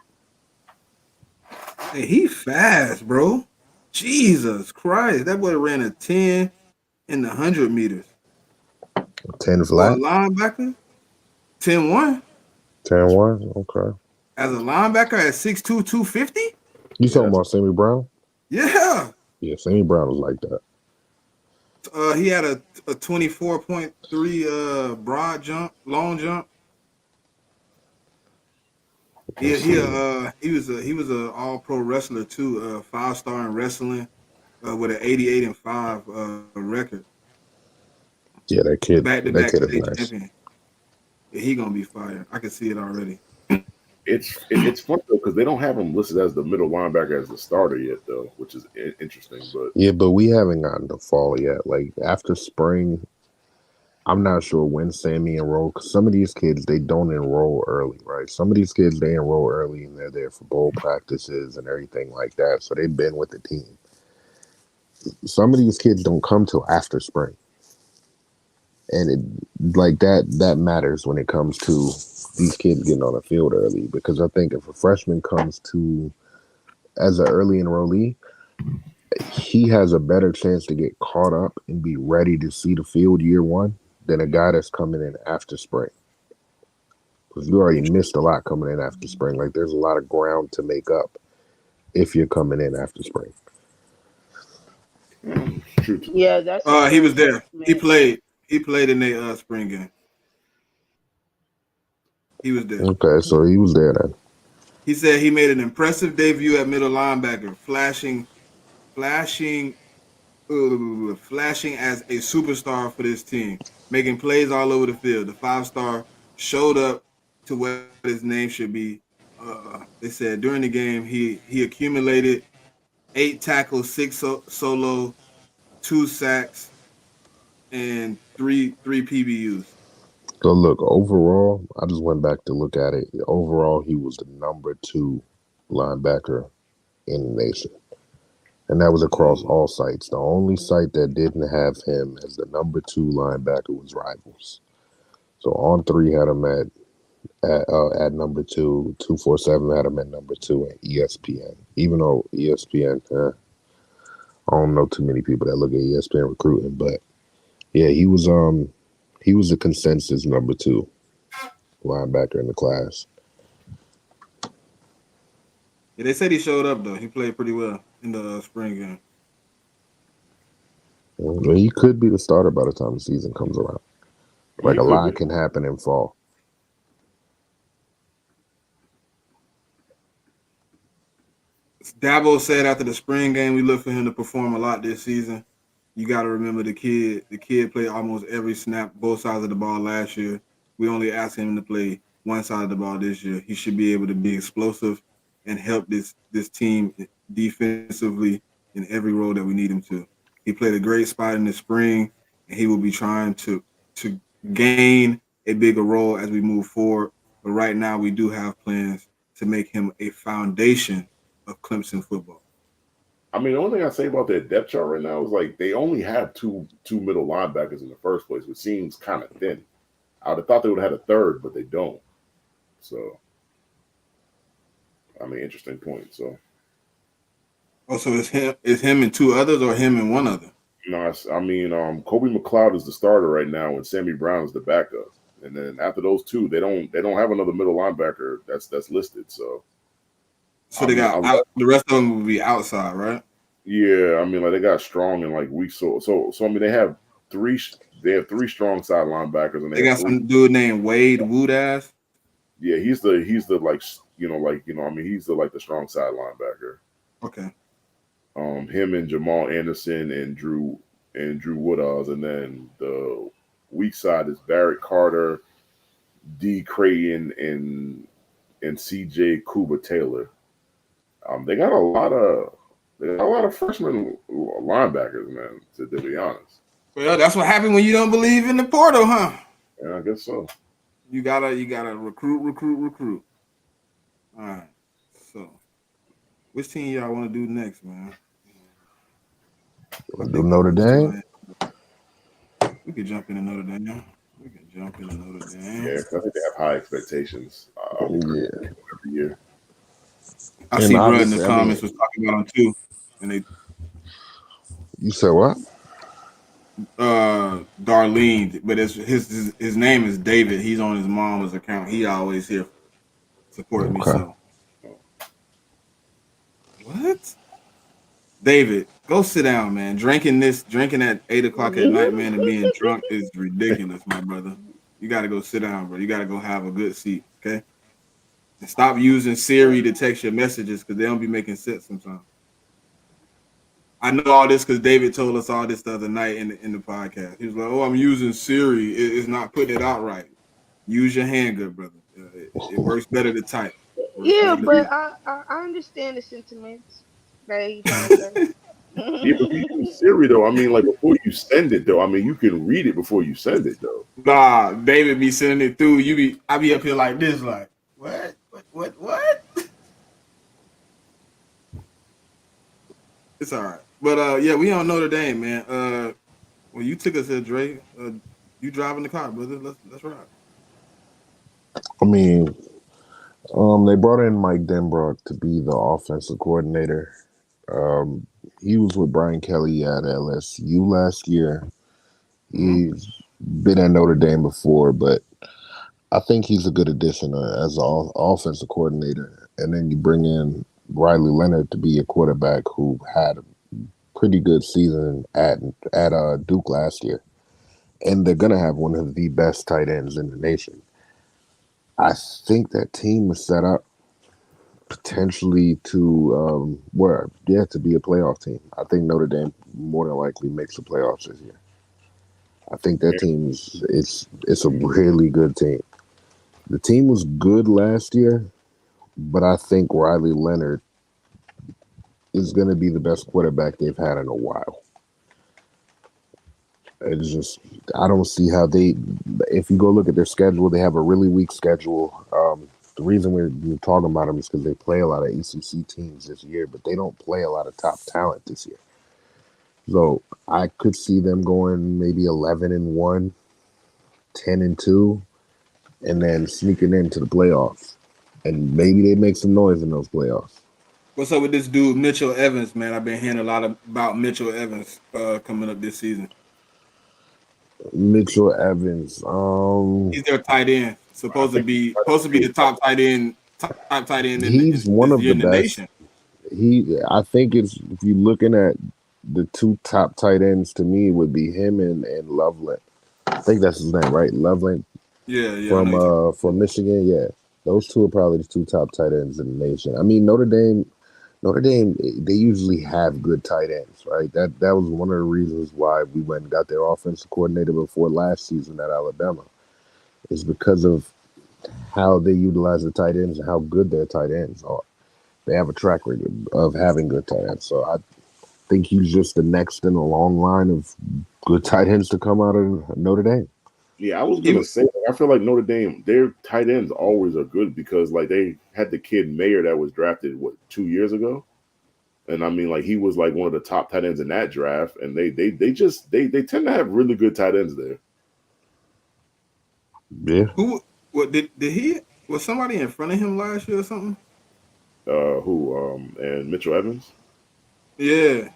Hey, he fast, bro. Jesus Christ, that boy ran a 10 in the 100 meters. 10 For a flat? linebacker, 10-1. 10-1? Okay. As a linebacker at 6'2", 250? You talking about Sammy Brown? Yeah. Yeah, Sammy Brown was like that. He had a 24.3 broad jump, long jump. He was a all pro wrestler too, 5-star in wrestling, with an 88-5 record. Yeah, that kid Back-to-back is state nice. champion. Yeah, he gonna be fired. I can see it already. It's fun though because they don't have him listed as the middle linebacker as the starter yet though, which is interesting. But yeah, but we haven't gotten to fall yet. Like after spring, I'm not sure when Sammy enrolled. Cause some of these kids they don't enroll early, right? Some of these kids they enroll early and they're there for bowl practices and everything like that. So they've been with the team. Some of these kids don't come till after spring, and it like that matters when it comes to these kids getting on the field early. Because I think if a freshman comes to as an early enrollee, he has a better chance to get caught up and be ready to see the field year one than a guy that's coming in after spring. Because you already missed a lot coming in after spring. Like there's a lot of ground to make up if you're coming in after spring. Shoot. Yeah, that's a He fair was there. He assessment. played. He played in the spring game. He was there. Okay, so he was there then. He said he made an impressive debut at middle linebacker, flashing, flashing as a superstar for this team, making plays all over the field. The 5-star showed up to what his name should be. They said during the game he accumulated 8 tackles, solo, 2 sacks, and three PBUs. So look, overall, I just went back to look at it. Overall, he was the number 2 linebacker in the nation. And that was across Ooh. all sites. The only site that didn't have him as the number 2 linebacker was Rivals. So On 3 had him at number 2, 247 had him at number 2, and ESPN. Even though ESPN, I don't know too many people that look at ESPN recruiting, but yeah, he was a consensus number 2 linebacker in the class. Yeah, they said he showed up though. He played pretty well in the spring game. Well, he could be the starter by the time the season comes around. Like He a could lot be. can happen in fall. Dabo said after the spring game, we look for him to perform a lot this season. You got to remember the kid. The kid played almost every snap, both sides of the ball last year. We only asked him to play one side of the ball this year. He should be able to be explosive and help this team defensively in every role that we need him to. He played a great spot in the spring, and he will be trying to gain a bigger role as we move forward. But right now, we do have plans to make him a foundation of Clemson football. I mean, the only thing I say about their depth chart right now is like they only have two middle linebackers in the first place, which seems kind of thin. I would have thought they would have had a third, but they don't. So, I mean, interesting point. So, Oh, so it's him and 2 others, or him and one other? no, I mean, Kobe McLeod is the starter right now, and Sammy Brown is the backup. And then after those two, they don't have another middle linebacker that's listed. So, So they got out. The rest of them will be outside, right? Yeah, I mean, like they got strong and like weak. So I mean, they have three strong side linebackers, and They they have got three. some dude named Wade Woodass. Yeah, he's the like I mean, he's the like the strong side linebacker. Okay. Him and Jamal Anderson and Drew Woodall, and then the weak side is Barrett Carter, D Creighton, and CJ Kuba Taylor. They got a lot of freshman linebackers, man. To be honest. Well, that's what happened when you don't believe in the portal, huh? Yeah, I guess so. You gotta recruit. All right. So, which team y'all want to do next, man? Do Notre Dame? We could jump into Notre Dame. Yeah, because I think they have high expectations. Yeah. Every year. I see Bruh in the comments was talking about them too, and they. You said what? Darlene, but his name is David. He's on his mom's account. He always here supporting me. So what? David, go sit down, man. Drinking at 8:00 at night, man, and being drunk is ridiculous, my brother. You got to go sit down, bro. You got to go have a good seat, okay? And stop using Siri to text your messages because they don't be making sense sometimes. I know all this because David told us all this the other night in the podcast. He was like, "Oh, I'm using Siri. It's not putting it out right. Use your hand, good brother. It works better to type." Yeah, but I understand the sentiments that he's trying to say. Yeah, but you use Siri though. I mean, like before you send it though. I mean, you can read it before you send it though. Nah, David be sending it through. I be up here like this, like what, what? It's all right, but yeah, we on Notre Dame, man. Well, you took us here, Dre. You driving the car, brother. Let's ride. I mean, they brought in Mike Denbrock to be the offensive coordinator. Um, he was with Brian Kelly at LSU last year. Mm-hmm. He's been at Notre Dame before, but I think he's a good addition as an offensive coordinator. And then you bring in Riley Leonard to be a quarterback who had a pretty good season at Duke last year. And they're gonna have one of the best tight ends in the nation. I think that team is set up potentially to to be a playoff team. I think Notre Dame more than likely makes the playoffs this year. I think that team's it's a really good team. The team was good last year, but I think Riley Leonard is going to be the best quarterback they've had in a while. It's just I don't see how they. If you go look at their schedule, they have a really weak schedule. The reason we're talking about them is because they play a lot of ACC teams this year, but they don't play a lot of top talent this year. So I could see them going maybe 11-1, 10-2, and then sneaking into the playoffs. And maybe they make some noise in those playoffs. What's up with this dude Mitchell Evans, man? I've been hearing a lot about Mitchell Evans coming up this season. Mitchell Evans. He's their tight end. I think Supposed to be the top tight end in He's this one year of in the the nation. best. I think it's if you're looking at the two top tight ends to me would be him and Loveland. I think that's his name, right? Loveland Yeah, I know you talking. from Michigan. Yeah, those two are probably the two top tight ends in the nation. I mean Notre Dame, they usually have good tight ends, right? That was one of the reasons why we went and got their offensive coordinator before last season at Alabama. Is because of how they utilize the tight ends and how good their tight ends are. They have a track record of having good tight ends. So I think he's just the next in a long line of good tight ends to come out of Notre Dame. Yeah, I was He gonna say, I feel like Notre Dame, their tight ends always are good because like they had the kid Mayer that was drafted 2 years ago, and I mean like he was like one of the top tight ends in that draft, and they tend to have really good tight ends there. Yeah. who what did he was somebody in front of him last year or something? Who and Mitchell Evans? Yeah.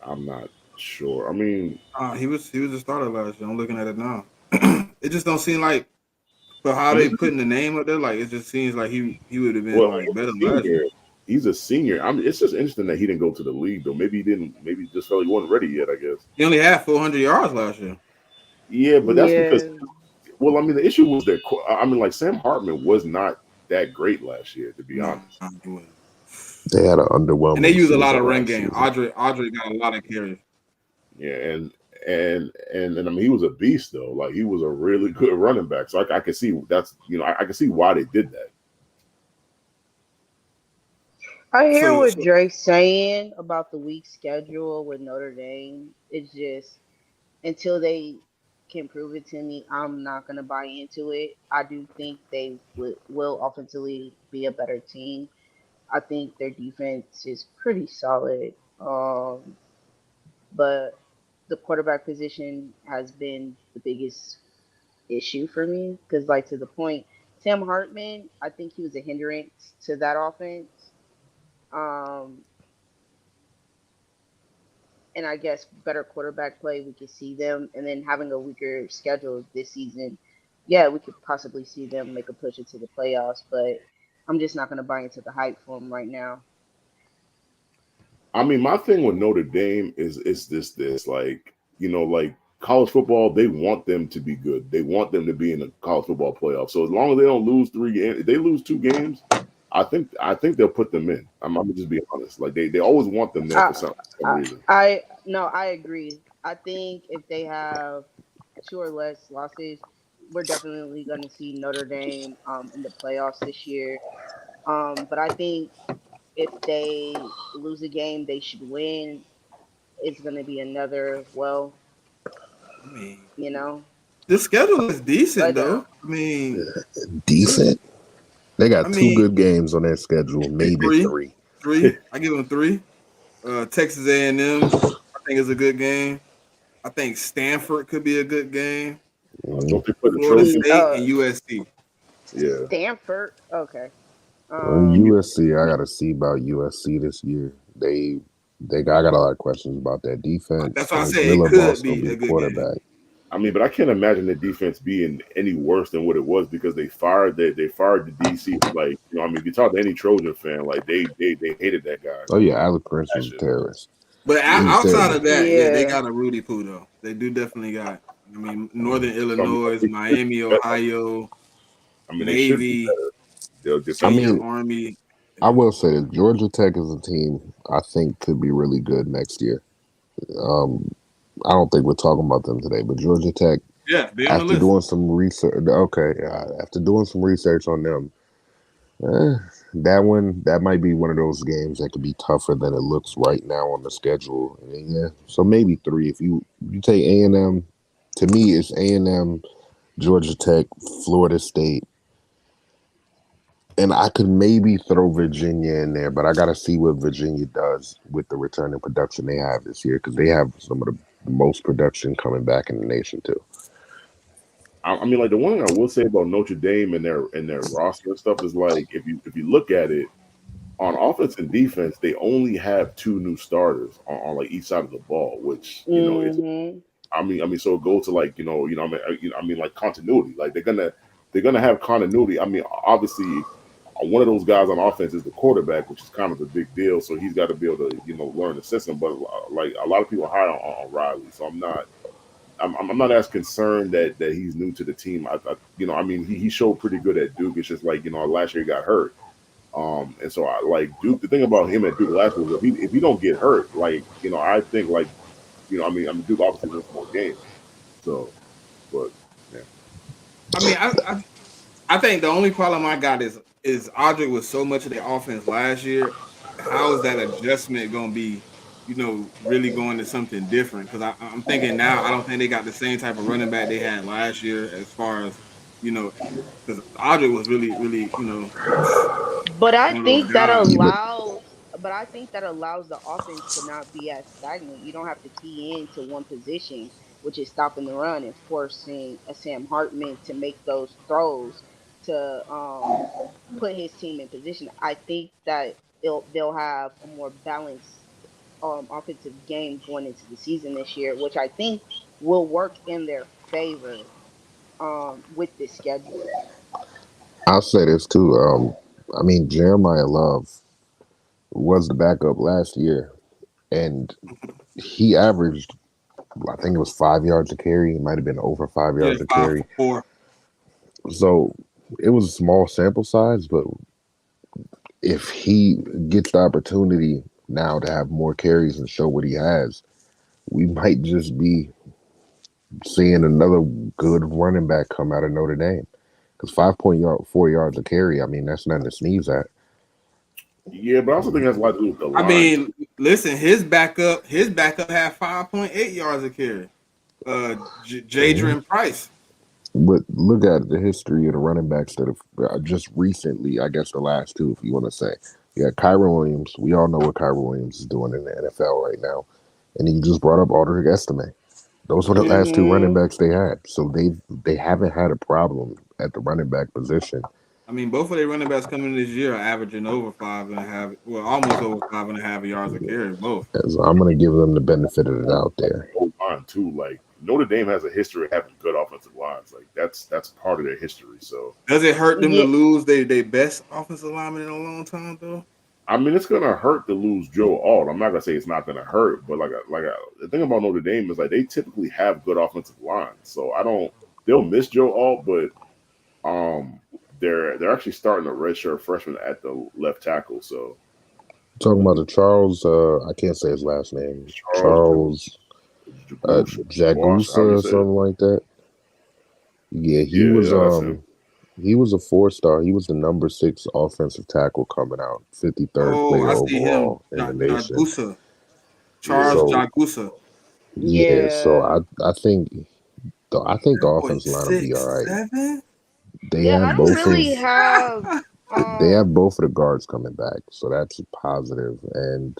I'm not sure. I mean, He was a starter last year. I'm looking at it now. It just don't seem like for how I they mean, putting the name up there, like it just seems like he would have been well, like he's better a last senior. year. He's a senior. I mean, it's just interesting that he didn't go to the league though. Maybe he didn't. Maybe he just felt he wasn't ready yet. I guess. He only had 400 yards last year. Yeah, but that's because Yeah, well, I mean, the issue was that I mean, like Sam Hartman was not that great last year, to be Nah, honest. he wasn't. They had an And they underwhelming use a lot season of run last game. season. Audrey got a lot of carries. Yeah, and I mean, he was a beast though. Like he was a really good running back. So I can see that's I can see why they did that. I hear So, what so Drake's saying about the weak schedule with Notre Dame. It's just until they can prove it to me, I'm not gonna buy into it. I do think they will offensively be a better team. I think their defense is pretty solid. But the quarterback position has been the biggest issue for me because, like, to the point, Sam Hartman, I think he was a hindrance to that offense. Um, and I guess better quarterback play, we could see them, and then having a weaker schedule this season, yeah, we could possibly see them make a push into the playoffs. But I'm just not going to buy into the hype for them right now. I mean, my thing with Notre Dame is this like like college football, they want them to be good. They want them to be in the college football playoff. So as long as they don't lose 3 games, if they lose 2 games, I think they'll put them in. I'm just being honest. Like they always want them there for I, some I, reason. I no, I agree. I think if they have two or less losses, we're definitely going to see Notre Dame in the playoffs this year. But I think if they lose a game, they should win. it's going to be another, I mean, you know, the schedule is decent letdown. though. I mean, Decent. They I got two mean, good games on their schedule, maybe three, three. three. I give them three. Texas A&M, I think is a good game. I think Stanford could be a good game. Mhm. Don't they put the Florida Trojans? State and USC. Yeah. Stanford. Okay. And I mean, USC, I got to see about USC this year. I got a lot of questions about that defense, That's why I and say it Villabob's could gonna be be a the good game. quarterback. I mean, but I can't imagine the defense being any worse than what it was because they fired the DC. Like, I mean, if you talk to any Trojan fan, like they hated that guy Oh yeah, Alec Prince was last a year. terrorist. But He was outside terrible. of that, yeah, they Yeah. got a Rudy Poo though. They do definitely got. I mean, Northern So I mean, Illinois, they should Miami, be better. Ohio, I mean, they should be Navy, better. They'll I Virginia, defensively. mean, Army. I Yeah, will say that Georgia Tech is a team I think could be really good next year. Um, I don't think we're talking about them today, but Georgia Tech, yeah, be on the after list. doing some research, okay, after doing some research on them, eh, that might be one of those games that could be tougher than it looks right now on the schedule. And yeah, so maybe three. If you take A&M, to me it's A&M, Georgia Tech, Florida State. And I could maybe throw Virginia in there, but I got to see what Virginia does with the return in production they have this year because they have some of the most production coming back in the nation too. I mean, like the one thing I will say about Notre Dame and their roster and stuff is like if you look at it on offense and defense, they only have two new starters on like each side of the ball, which is Mm-hmm. I mean, so it goes to like I mean, like continuity. Like they're gonna have continuity. I mean, obviously, one of those guys on offense is the quarterback, which is kind of a big deal. So he's got to be able to learn the system. But like a lot of people are high on Riley, so I'm not as concerned that he's new to the team. I mean, he showed pretty good at Duke. It's just like last year he got hurt. And so I like Duke. The thing about him at Duke last year was if he don't get hurt, like I think like I mean Duke obviously wins more games. So, but yeah, I mean, I think the only problem I got is Audric was so much of the offense last year. How is that adjustment going to be? Really going to something different? Because I'm thinking now, I don't think they got the same type of running back they had last year, as far as because Audric was really, really, But I one of those think that guys. Yeah, but allows but I think that allows the offense to not be as stagnant. You don't have to key into one position, which is stopping the run and forcing a Sam Hartman to make those throws to put his team in position. I think that they'll have a more balanced offensive game going into the season this year, which I think will work in their favor with this schedule. I'll say this too. I mean, Jeremiah Love was the backup last year, and he averaged, I think it was 5 yards a carry. It might have been over five Yeah, yards a five carry. four. So it was a small sample size, but if he gets the opportunity now to have more carries and show what he has, we might just be seeing another good running back come out of Notre Dame. Because 4 yards a carry, I mean, that's nothing to sneeze at. yeah, but I also think that's a lot to do with the I line mean, too. listen, his backup had 5.8 yards a carry. Mhm. Jadrian Price. But look at the history of the running backs that have just recently, I guess the last two, if you want to say. You got Kyron Williams. We all know what Kyron Williams is doing in the NFL right now. And you just brought up Aldrich Estime. Those were the Yeah. last two running Hmm. backs they had. So they haven't had a problem at the running back position. I mean, both of their running backs coming this year are averaging over 5.5, well, almost over 5.5 yards a carry. Both. So I'm going to give them the benefit of the doubt Like there. the line too. Like Notre Dame has a history of having good offensive lines. Like that's part of their history. So Does it hurt them to Yeah, lose their best offensive lineman in a long time, though? I mean, it's gonna hurt to lose Joe Alt. I'm not gonna say it's not gonna hurt, but the thing about Notre Dame is like they typically have good offensive lines. So I don't. They'll miss Joe Alt, but um, they're actually starting a redshirt freshman at the left tackle. So Talking about the Charles, I can't say his last name. Charles Charles Jagusha, Wash, Jagusa however you or say it. something like that. Yeah, Yeah, yeah, that's him. he was a 4-star. He was the number 6 offensive tackle coming out, 53rd Oh, player I see him. overall in the nation. Jagusa. Charles So Jagusa. yeah, so Yeah. I think the That boy offensive line will be all right. 6'7". They Yeah, I have don't both of really have they have um both of the guards coming back, so that's a positive. And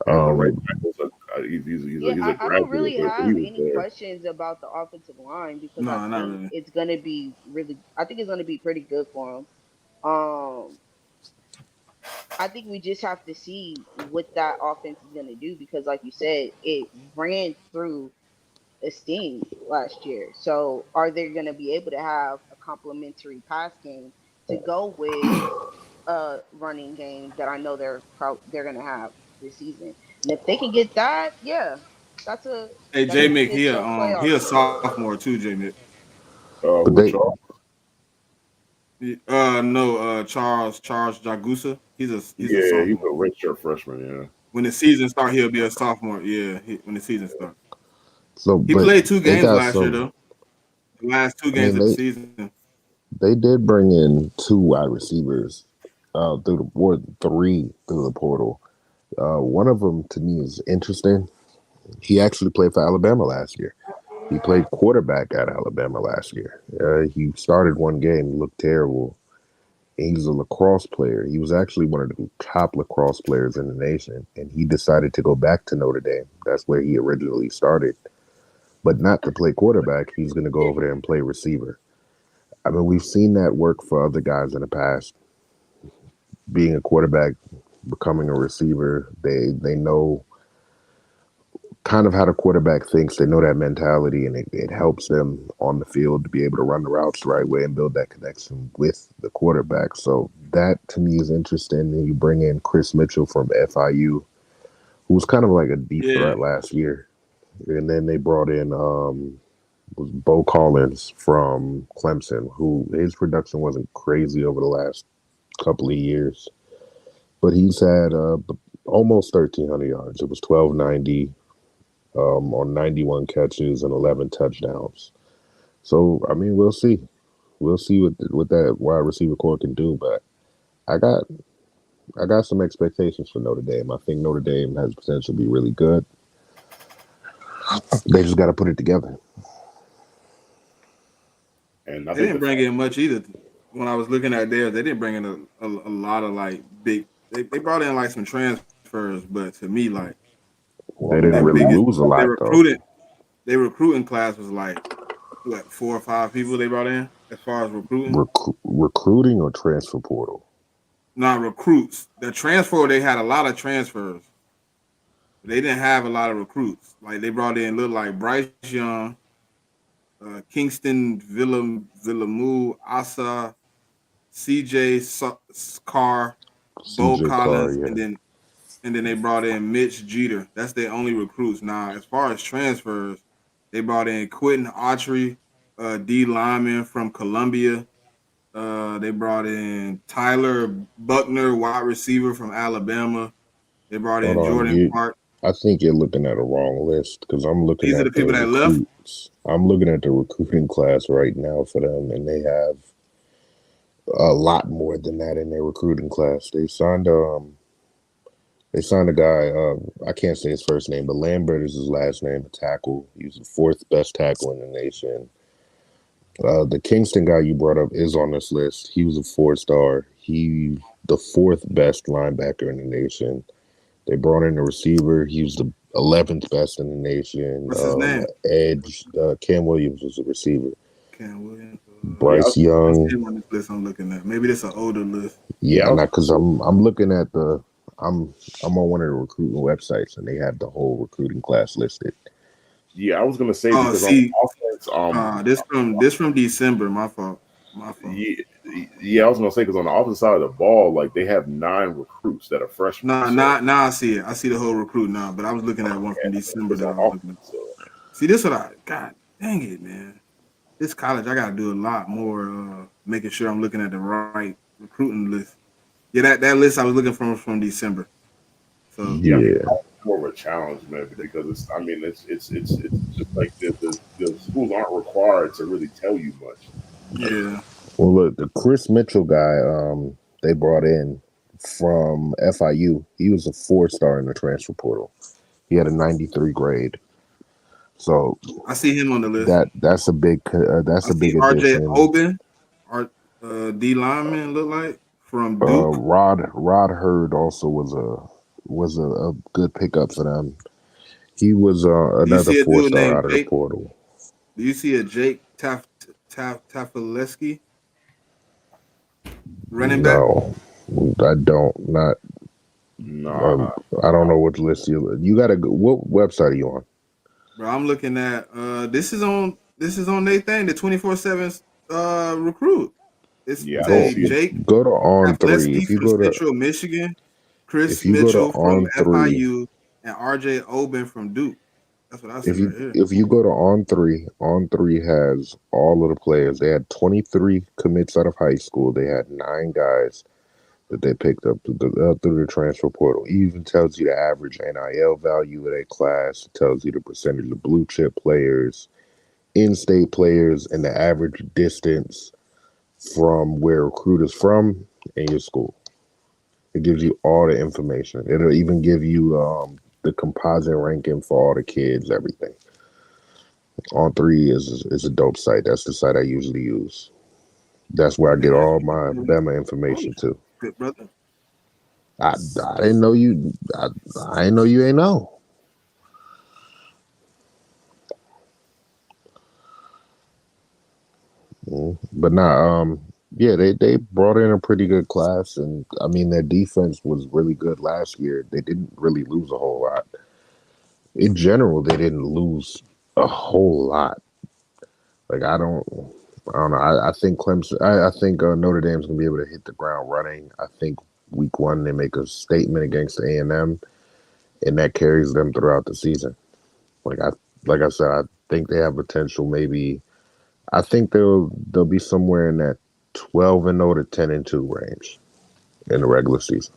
And the right um, tackle's yeah, he's a I don't graduate really there, so he have was any there. questions about the offensive line because No, not really. I think it's gonna be pretty good for him. Um I think we just have to see what that offense is gonna do because like you said, it ran through esteem last year. So are they going to be able to have a complementary pass game to go with a running game that I know they're going to have this season? And if they can get that, yeah, that's a Hey, that's J a Mick, potential he playoff a team. sophomore too, J Mick. but Who they Charles? No, Charles Jagusa. He's a Yeah, he's sophomore. a redshirt freshman. Yeah. When the season start, he'll be a sophomore. Yeah, when the season starts. so He but played two they games got last year some. though. The last two I games mean, of the season. they did bring in two wide receivers through the board, three through the portal. One of them to me is interesting. He actually played for Alabama last year. He played quarterback at Alabama last year. He started one game, looked terrible. He's a lacrosse player. He was actually one of the top lacrosse players in the nation, and he decided to go back to Notre Dame. That's where he originally started, but not to play quarterback. He's going to go over there and play receiver. I mean, we've seen that work for other guys in the past. Being a quarterback, becoming a receiver, they know kind of how the quarterback thinks. They know that mentality, and it helps them on the field to be able to run the routes the right way and build that connection with the quarterback. So that to me is interesting. And you bring in Chris Mitchell from FIU, who was kind of like a deep Yeah, threat last year, and then they brought in was Bo Collins from Clemson, who his production wasn't crazy over the last couple of years, but he's had almost 1,300 yards. It was 1,290 on 91 catches and 11 touchdowns. So I mean, we'll see. We'll see what that wide receiver core can do. But I got I got some expectations for Notre Dame. I think Notre Dame has potential to be really good. They just got to put it together. And I they think didn't the bring in much either. When I was looking at theirs, they didn't bring in a lot of like big. They brought in like some transfers, but to me, like well, I They mean, their didn't like really biggest lose a their lot though. recruiting class was like what 4 or 5 people they brought in as far as recruiting. Recruiting or transfer portal. Not recruits. The transfer they had a lot of transfers. They didn't have a lot of recruits. Like they brought in little like Bryce Young, Kingston Villamu, Asa, Carr, Bo CJ Carr, Collins, yeah. and then they brought in Mitch Jeter. That's their only recruits. Now, as far as transfers, they brought in Quentin Autry, D lineman from Columbia. They brought in Tyler Buckner, wide receiver from Alabama. They brought Hold in on, Jordan you. Clark. I think you're looking at a wrong list because I'm looking These are the at the people that left. recruits. I'm looking at the recruiting class right now for them, and they have a lot more than that in their recruiting class. They signed a guy. I can't say his first name, but Lambert is his last name. A tackle. He was the fourth best tackle in the nation. The Kingston guy you brought up is on this list. He was a 4-star. He the fourth best linebacker in the nation. They brought in a receiver. He was the 11th best in the nation. What's his name? Edge. Cam Williams was a receiver. Ken Williams. yeah, Bryce That's Young. him on this list I'm looking at. Maybe this an older list. yeah, Yeah, I was, not because I'm looking at the I'm on one of the recruiting websites and they have the whole recruiting class listed. yeah, I was gonna say Oh, because on see, offense, this from December. My fault. My fault. yeah, yeah, I was gonna say because on the offensive side of the ball, like they have 9 recruits that are freshmen. Nah, So now I see it. I see the whole recruit now. But I was looking at one from December it's that on I was looking at. offense. So See, this what I God dang it, man. This college, I gotta do a lot more making sure I'm looking at the right recruiting list. Yeah, that list I was looking from December. So yeah, I mean, Yeah. more of a challenge, man, because it's. I mean, it's just like the schools aren't required to really tell you much. yeah. Well, look, the Chris Mitchell guy they brought in from FIU, he was a 4-star in the transfer portal. He had a 93 grade. So I see him on the list. that's I a see big R.J. addition. Oben, our D lineman, look like from Duke. Rod Hurd also was a good pickup for them. He was Do you another see a four dude star named out of the Jake? portal. Do you see a Jake Tafaleski running back? No, I don't. Not. Nah, I don't know what list you got to go. What website are you on? Bro, I'm looking at this is on their thing, the 24/7 recruit. It's yeah, I don't Go say see it. Jake go to on three. Tafaleski from Central Michigan, Chris If you go to Mitchell from on three, FIU, and RJ Oben from Duke. That's what I see if you right here. if you go to on three has all of the players. They had 23 commits out of high school. They had 9 guys that they picked up through the transfer portal. It even tells you the average NIL value of their class. It tells you the percentage of blue chip players, in-state players, and the average distance from where recruit is from and your school. It gives you all the information. It'll even give you the composite ranking for all the kids, everything. On three is a dope site. That's the site I usually use. That's where I get Yeah, all my Bama information too. good brother. I didn't know you. I didn't know you ain't know. But nah, yeah, they brought in a pretty good class, and I mean their defense was really good last year. They didn't really lose a whole lot. In general, they didn't lose a whole lot. Like I don't know. I think Clemson. I think Notre Dame's gonna be able to hit the ground running. I think week one they make a statement against A&M, and that carries them throughout the season. Like I said, I think they have potential. Maybe I think they'll be somewhere in that 12-0 to 10-2 range in the regular season.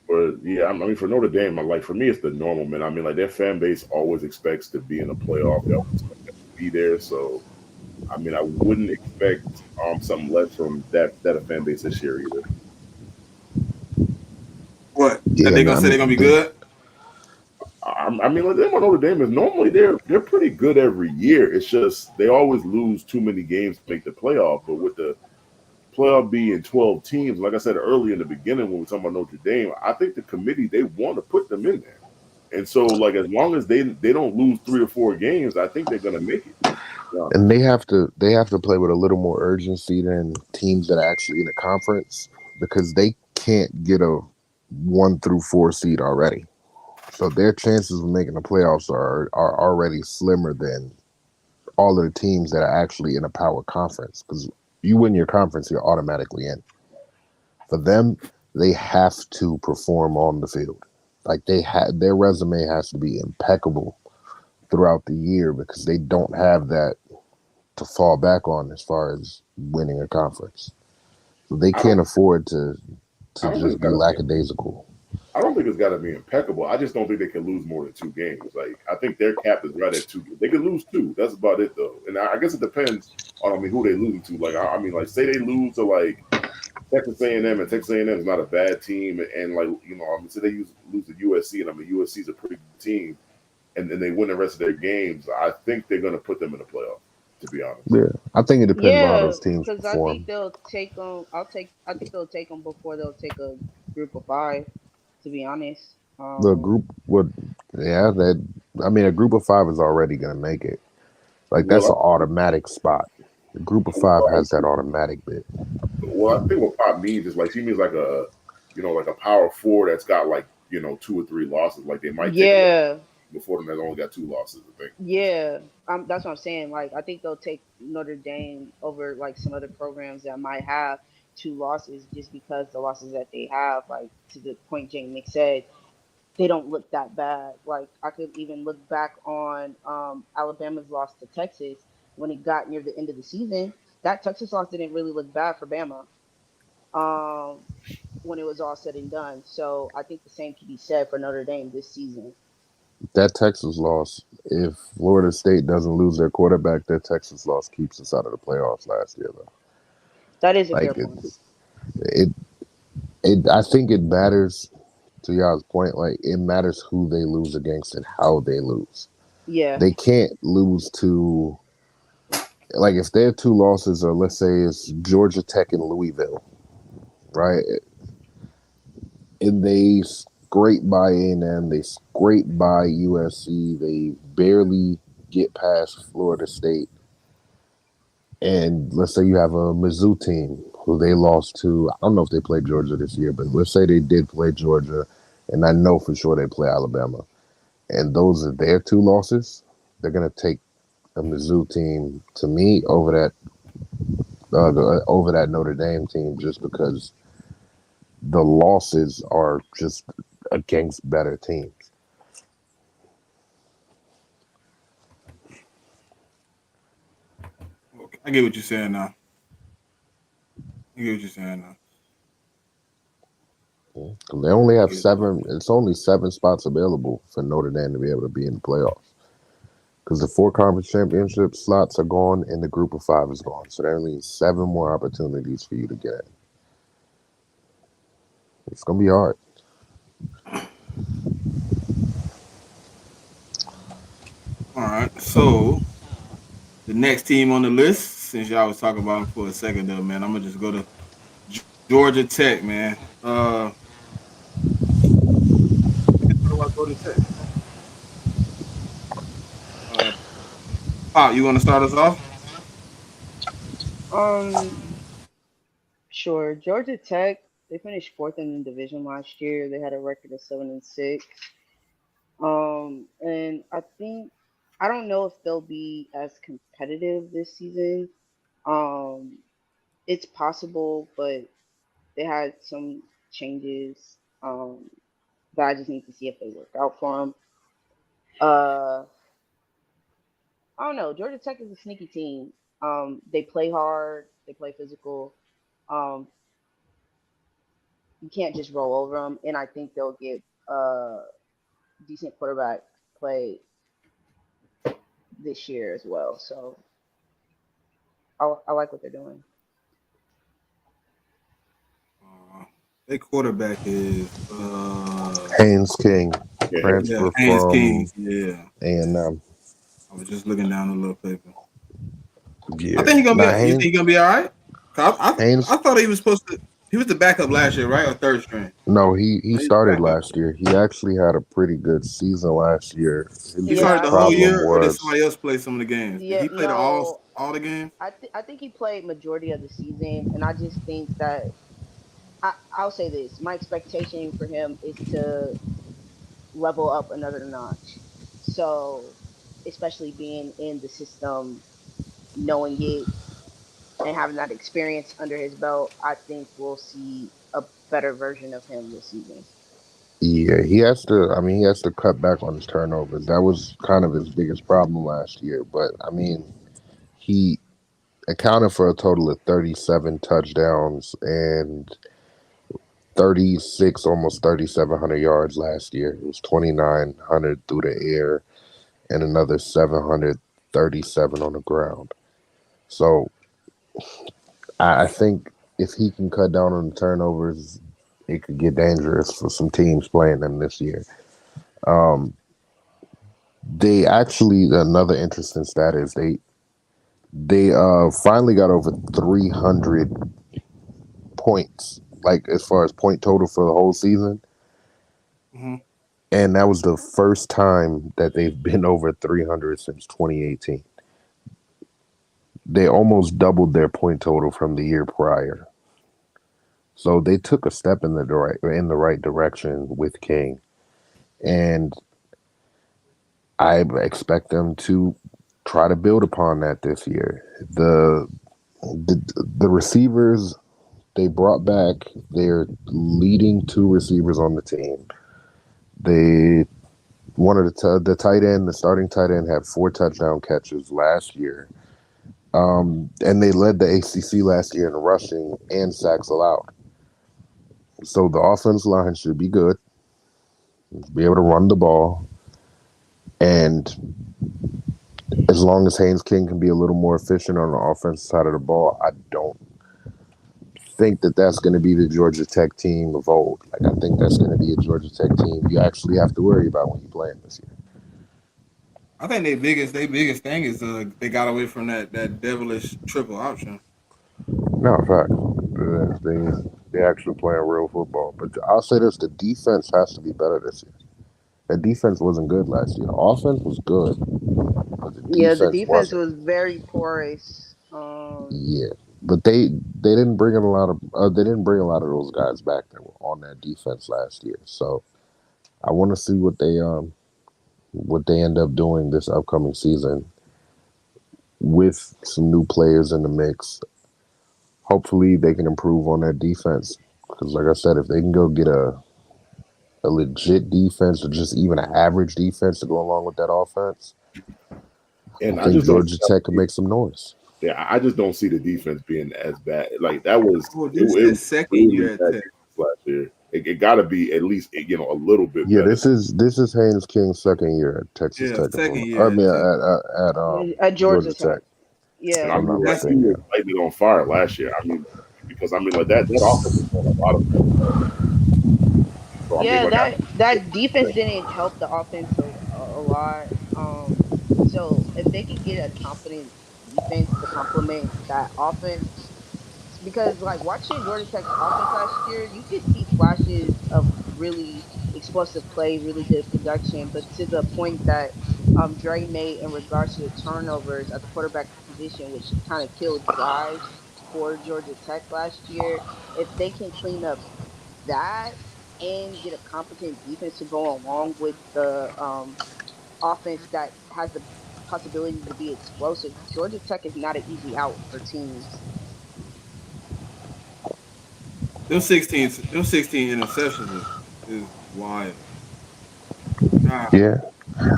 But yeah, I mean, for Notre Dame, like for me, it's the normal man. I mean, like their fan base always expects to be in a playoff. They always expect them to be there. So I mean, I wouldn't expect something less from that a fan base this year either. What? That Yeah, they man. gonna I say they're mean, gonna be good? I mean, like them on Notre Dame is normally they're pretty good every year. It's just they always lose too many games to make the playoff. But with the playoff being 12 teams, like I said earlier in the beginning when we were talking about Notre Dame, I think the committee they want to put them in there. And so, like as long as they don't lose 3 or 4 games, I think they're gonna make it. To be and honest. they have to play with a little more urgency than teams that are actually in the conference because they can't get a 1 through 4 seed already. So their chances of making the playoffs are already slimmer than all of the teams that are actually in a power conference. Because you win your conference, you're automatically in. For them, they have to perform on the field. Like their resume has to be impeccable throughout the year because they don't have that to fall back on as far as winning a conference. So they I can't don't afford to I don't think just it's be gotta be lackadaisical. I don't think it's got to be impeccable. I just don't think they can lose more than 2 games. Like I think their cap is right at 2. They could lose 2. That's about it though. And I guess it depends on who they losing to. Like I mean like say they lose to like Texas A&M, and Texas A&M is not a bad team. And like I mean, say they lose to USC, and I mean USC is a pretty good team, and they win the rest of their games. I think they're going to put them in the playoff. To be honest, Yeah, I think it depends on how Yeah, those teams because I think perform. they'll take them. I think they'll take them before they'll take a group of five. To be honest. The group would, yeah, that I mean, a group of five is already going to make it. Like that's an well, automatic spot. The group of five has that automatic bit. I think what Pop means is like she means like like a power four that's got like 2 or 3 losses. Like they might take a look Yeah, before them that only got 2 losses. I think. yeah. That's what I'm saying. Like, I think they'll take Notre Dame over like some other programs that might have 2 losses, just because the losses that they have, like to the point Jane Nick said, they don't look that bad. Like, I could even look back on Alabama's loss to Texas when it got near the end of the season. That Texas loss didn't really look bad for Bama. um, when it was all said and done. So I think the same can be said for Notre Dame this season. That Texas loss, if Florida State doesn't lose their quarterback, that Texas loss keeps us out of the playoffs last year, though. That is a Like fair point. it, I think it matters to y'all's point. Like it matters who they lose against and how they lose. Yeah, They can't lose to like if their two losses are, let's say, it's Georgia Tech and Louisville, right? And they scrape by A&M, they scrape by USC, they barely get past Florida State. And let's say you have a Mizzou team who they lost to. I don't know if they played Georgia this year, but let's say they did play Georgia, and I know for sure they play Alabama. And those are their two losses. They're gonna take a Mizzou team to me over that Notre Dame team just because the losses are just against better teams. Okay, I get what you're saying now. I get what you're saying now. They only have Yeah. seven. It's only 7 spots available for Notre Dame to be able to be in the playoffs because the 4 conference championship slots are gone and the group of 5 is gone. So there only 7 more opportunities for you to get in. It's gonna be hard. All right. So the next team on the list, since y'all was talking about them for a second though, man, I'm gonna just go to Georgia Tech, man. What about Georgia Tech? Uh, Pop, you want to start us off? um, sure. Georgia Tech, they finished fourth in the division last year. They had a record of 7-6. And I think I don't know if they'll be as competitive this season. Um, it's possible, but they had some changes. That I just need to see if they work out for them. Uh, I don't know. Georgia Tech is a sneaky team. They play hard. They play physical. Um, you can't just roll over them, and I think they'll get decent quarterback play this year as well. So I like what they're doing. Uh, their quarterback is Haynes King, Yeah, yeah, transfer Haynes from King. Yeah, A&M. I was just looking down the little paper. I Yeah, think he's gonna be. now You think Haynes he's gonna be all right? 'Cause I Haynes. thought he was supposed to. He was the backup last year, right, or third string? No, he No, he's the started backup. last year. He actually had a pretty good season last year. His He biggest started Yeah, the I whole think. problem year, or did was somebody else play some of the games? Did Yeah, he play the no. all the games? I think he played majority of the season, and I just think that I'll say this: my expectation for him is to level up another notch. So, especially being in the system, knowing it, and having that experience under his belt, I think we'll see a better version of him this season. yeah, he has to. I mean, he has to cut back on his turnovers. That was kind of his biggest problem last year. But I mean, he accounted for a total of 37 touchdowns and 36, almost 3,700 yards last year. It was 2,900 through the air and another 737 on the ground. So I think if he can cut down on the turnovers, it could get dangerous for some teams playing them this year. Um, they actually another interesting stat is they finally got over 300 points, like as far as point total for the whole season, Mm-hmm. and that was the first time that they've been over 300 since 2018. They almost doubled their point total from the year prior. So they took a step in the right direction with King, and I expect them to try to build upon that this year. The receivers they brought back their leading 2 receivers on the team. They one of the tight end, the starting tight end, had 4 touchdown catches last year, and they led the ACC last year in rushing and sacks allowed. So the offense line should be good, be able to run the ball, and as long as Haynes King can be a little more efficient on the offensive side of the ball, I don't think that that's going to be the Georgia Tech team of old. Like I think that's going to be a Georgia Tech team you actually have to worry about when you play them this year. I think their biggest thing is they got away from that devilish triple option. No, in fact, they actually playing real football. But I'll say this: the defense has to be better this year. The defense wasn't good last year. The offense was good, but the Yeah, the defense defense wasn't. was very porous. Yeah, but they didn't bring in a lot of they didn't bring a lot of those guys back that were on that defense last year. So I want to see what they end up doing this upcoming season with some new players in the mix. Hopefully they can improve on that defense because, like I said, if they can go get a legit defense or just even an average defense to go along with that offense, I And I think just don't. Georgia Tech can make some noise. Yeah, I just don't see the defense being as bad. Like that was Oh, it. this It was is second really year at bad Tech. defense last year. It got to be at least a little bit Yeah, better. this is Haynes King's second year at Texas Yeah, Tech. second I year mean, at Tech. At Georgia Georgia Tech. Tech, And if Yeah, I I'm mean not That's he was mistaken. lighting it on fire last year. I mean, because I mean like that offense was doing a lot of things. So I mean yeah. like I That defense didn't help the offense a lot. So if they could get a competent defense to complement that offense, because like watching Georgia Tech's offense last year, you could see flashes of really explosive play, really good production, but to the point that Dre made in regards to the turnovers at the quarterback position, which kind of killed drives for Georgia Tech last year. If they can clean up that and get a competent defense to go along with the offense that has the possibility to be explosive, Georgia Tech is not an easy out for teams. them 16 interceptions is wild. God, Yeah,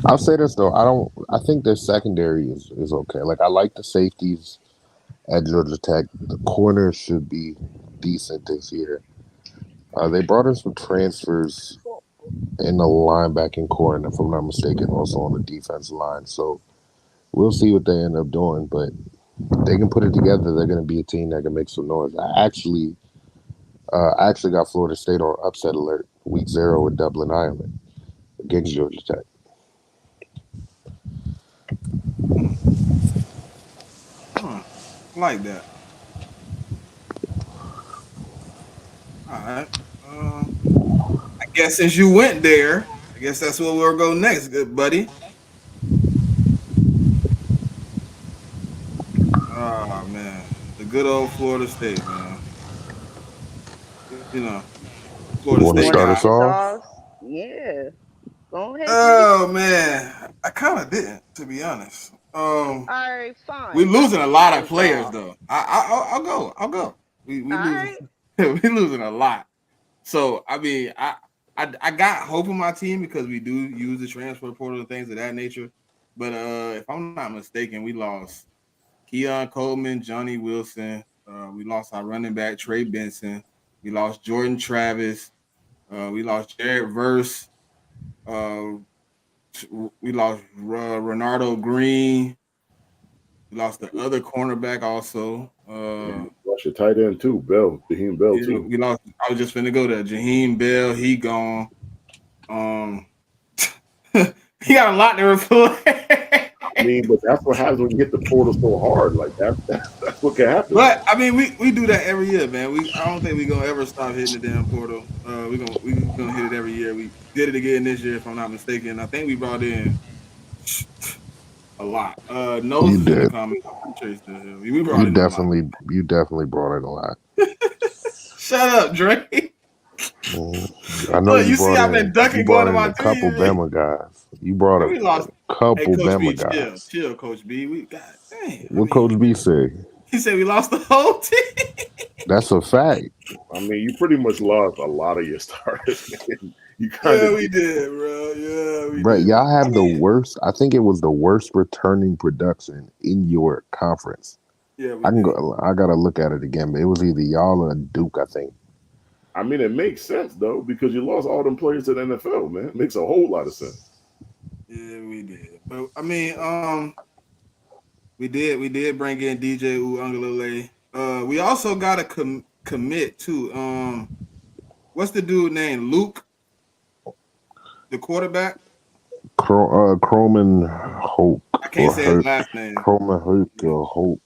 I'll say this though. I don't. I think their secondary is okay. Like I like the safeties at Georgia Tech. The corners should be decent this year. They brought in some transfers in the linebacking core, and if I'm not mistaken, also on the defense line. So we'll see what they end up doing. But if they can put it together, they're going to be a team that can make some noise. I actually got Florida State on upset alert week 0 in Dublin, Ireland against Georgia Tech. hmm, hmm, like that. All right. I guess since you went there, I guess that's where we'll go next, good buddy. Oh man, the good old Florida State, man. You know, Florida You want State to You want to start got. us kick us off? off? Yeah. Go ahead, Dre. Oh man, I kind of didn't, to be honest. All right, We fine. I losing a can lot kick of us players off. though. I'll go. I'll go. We All losing. right. We losing a lot. So I mean, I got hope in my team because we do use the transfer portal and things of that nature. But if I'm not mistaken, we lost Keon Coleman, Johnny Wilson. We lost our running back Trey Benson. We lost Jordan Travis. We lost Jared Verse. Uh, we lost Renardo Green. We lost the other cornerback also. and watch your tight end too, Bell, Jaheim Bell Yeah, too. we lost. I was just finna go there. Jaheim Bell, he gone. Um, he got a lot to replace. I mean, but that's what happens when you hit the portal so hard. Like that's what can happen. But I mean, we do that every year, man. I don't think we gonna ever stop hitting the damn portal. We gonna hit it every year. We did it again this year, if I'm not mistaken. I think we brought in a lot. Nose You is in the did. comments. I'm sure he's still here. We brought in a lot. You definitely brought in a lot. Shut up, Drake. Mm. I know Look, you see, I've been you ducking going brought to in my a couple team. Bama guys. You brought Man, we lost. a Hey, couple Coach Bama B, chill, guys. chill, Coach B. We got dang. I What mean, Coach B say? he said we lost the whole team. That's a fact. I mean, you pretty much lost a lot of your starters, man. You kind Yeah, of we did, bro. Yeah, we But did. y'all I have the mean, worst. I think it was the worst returning production in your conference. yeah, we I can did. go. I gotta look at it again, but it was either y'all or Duke. I think. I mean, it makes sense though because you lost all them players to the NFL, man. It makes a whole lot of sense. Yeah, we did. But I mean, we did bring in DJ Uunglele. We also got to commit too. What's the dude name? Luke, the quarterback. Croman Hope I can't or say his Hope. last name. Croman Hope or Hope.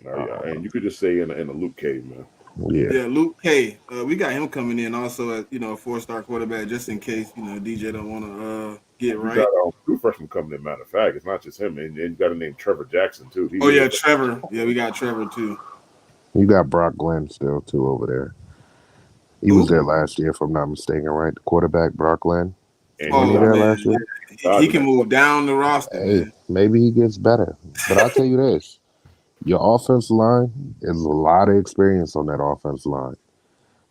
Yeah, and you could just say in a Luke Cage, man. Yeah. Yeah, Luke K. We got him coming in also as a 4-star quarterback just in case DJ don't want to get You got right. two freshmen coming in. Matter of fact, it's not just him, and you got to name Trevor Jackson too. He Oh is yeah, Trevor. Yeah, we got Trevor too. You got Brock Glenn still too over there. He was Who? there last year, if I'm not mistaken, right? The quarterback, Brock Glenn. and Wasn't he's he Oh there on last man, year? he God in can that. move down the roster, Hey, man. maybe he gets better. But I'll tell you this. Your offensive line is a lot of experience on that offensive line.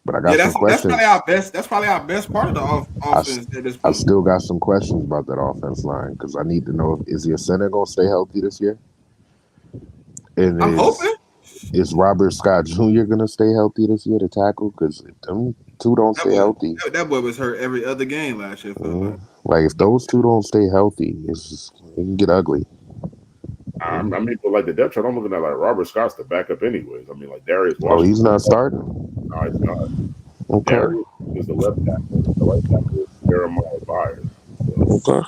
But I Yeah, got some that's probably our questions. best. That's probably our best part of the I, s- offense at this I point. still got some questions about that offense line because I need to know if is your center gonna stay healthy this year, and I'm hoping. is Robert Scott Jr. gonna stay healthy this year to tackle? Because if them two don't That stay boy, healthy, that boy was hurt every other game last year. Felt like. like if those two don't stay healthy, it can get ugly. I mean, but like the depth chart, I'm looking at like Robert Scott's the backup, anyways. I mean, like Darius Oh, he's Washington. not starting. No, he's not. Okay, Darius is the left tackle. The right tackle is Jeremiah Byers. So okay.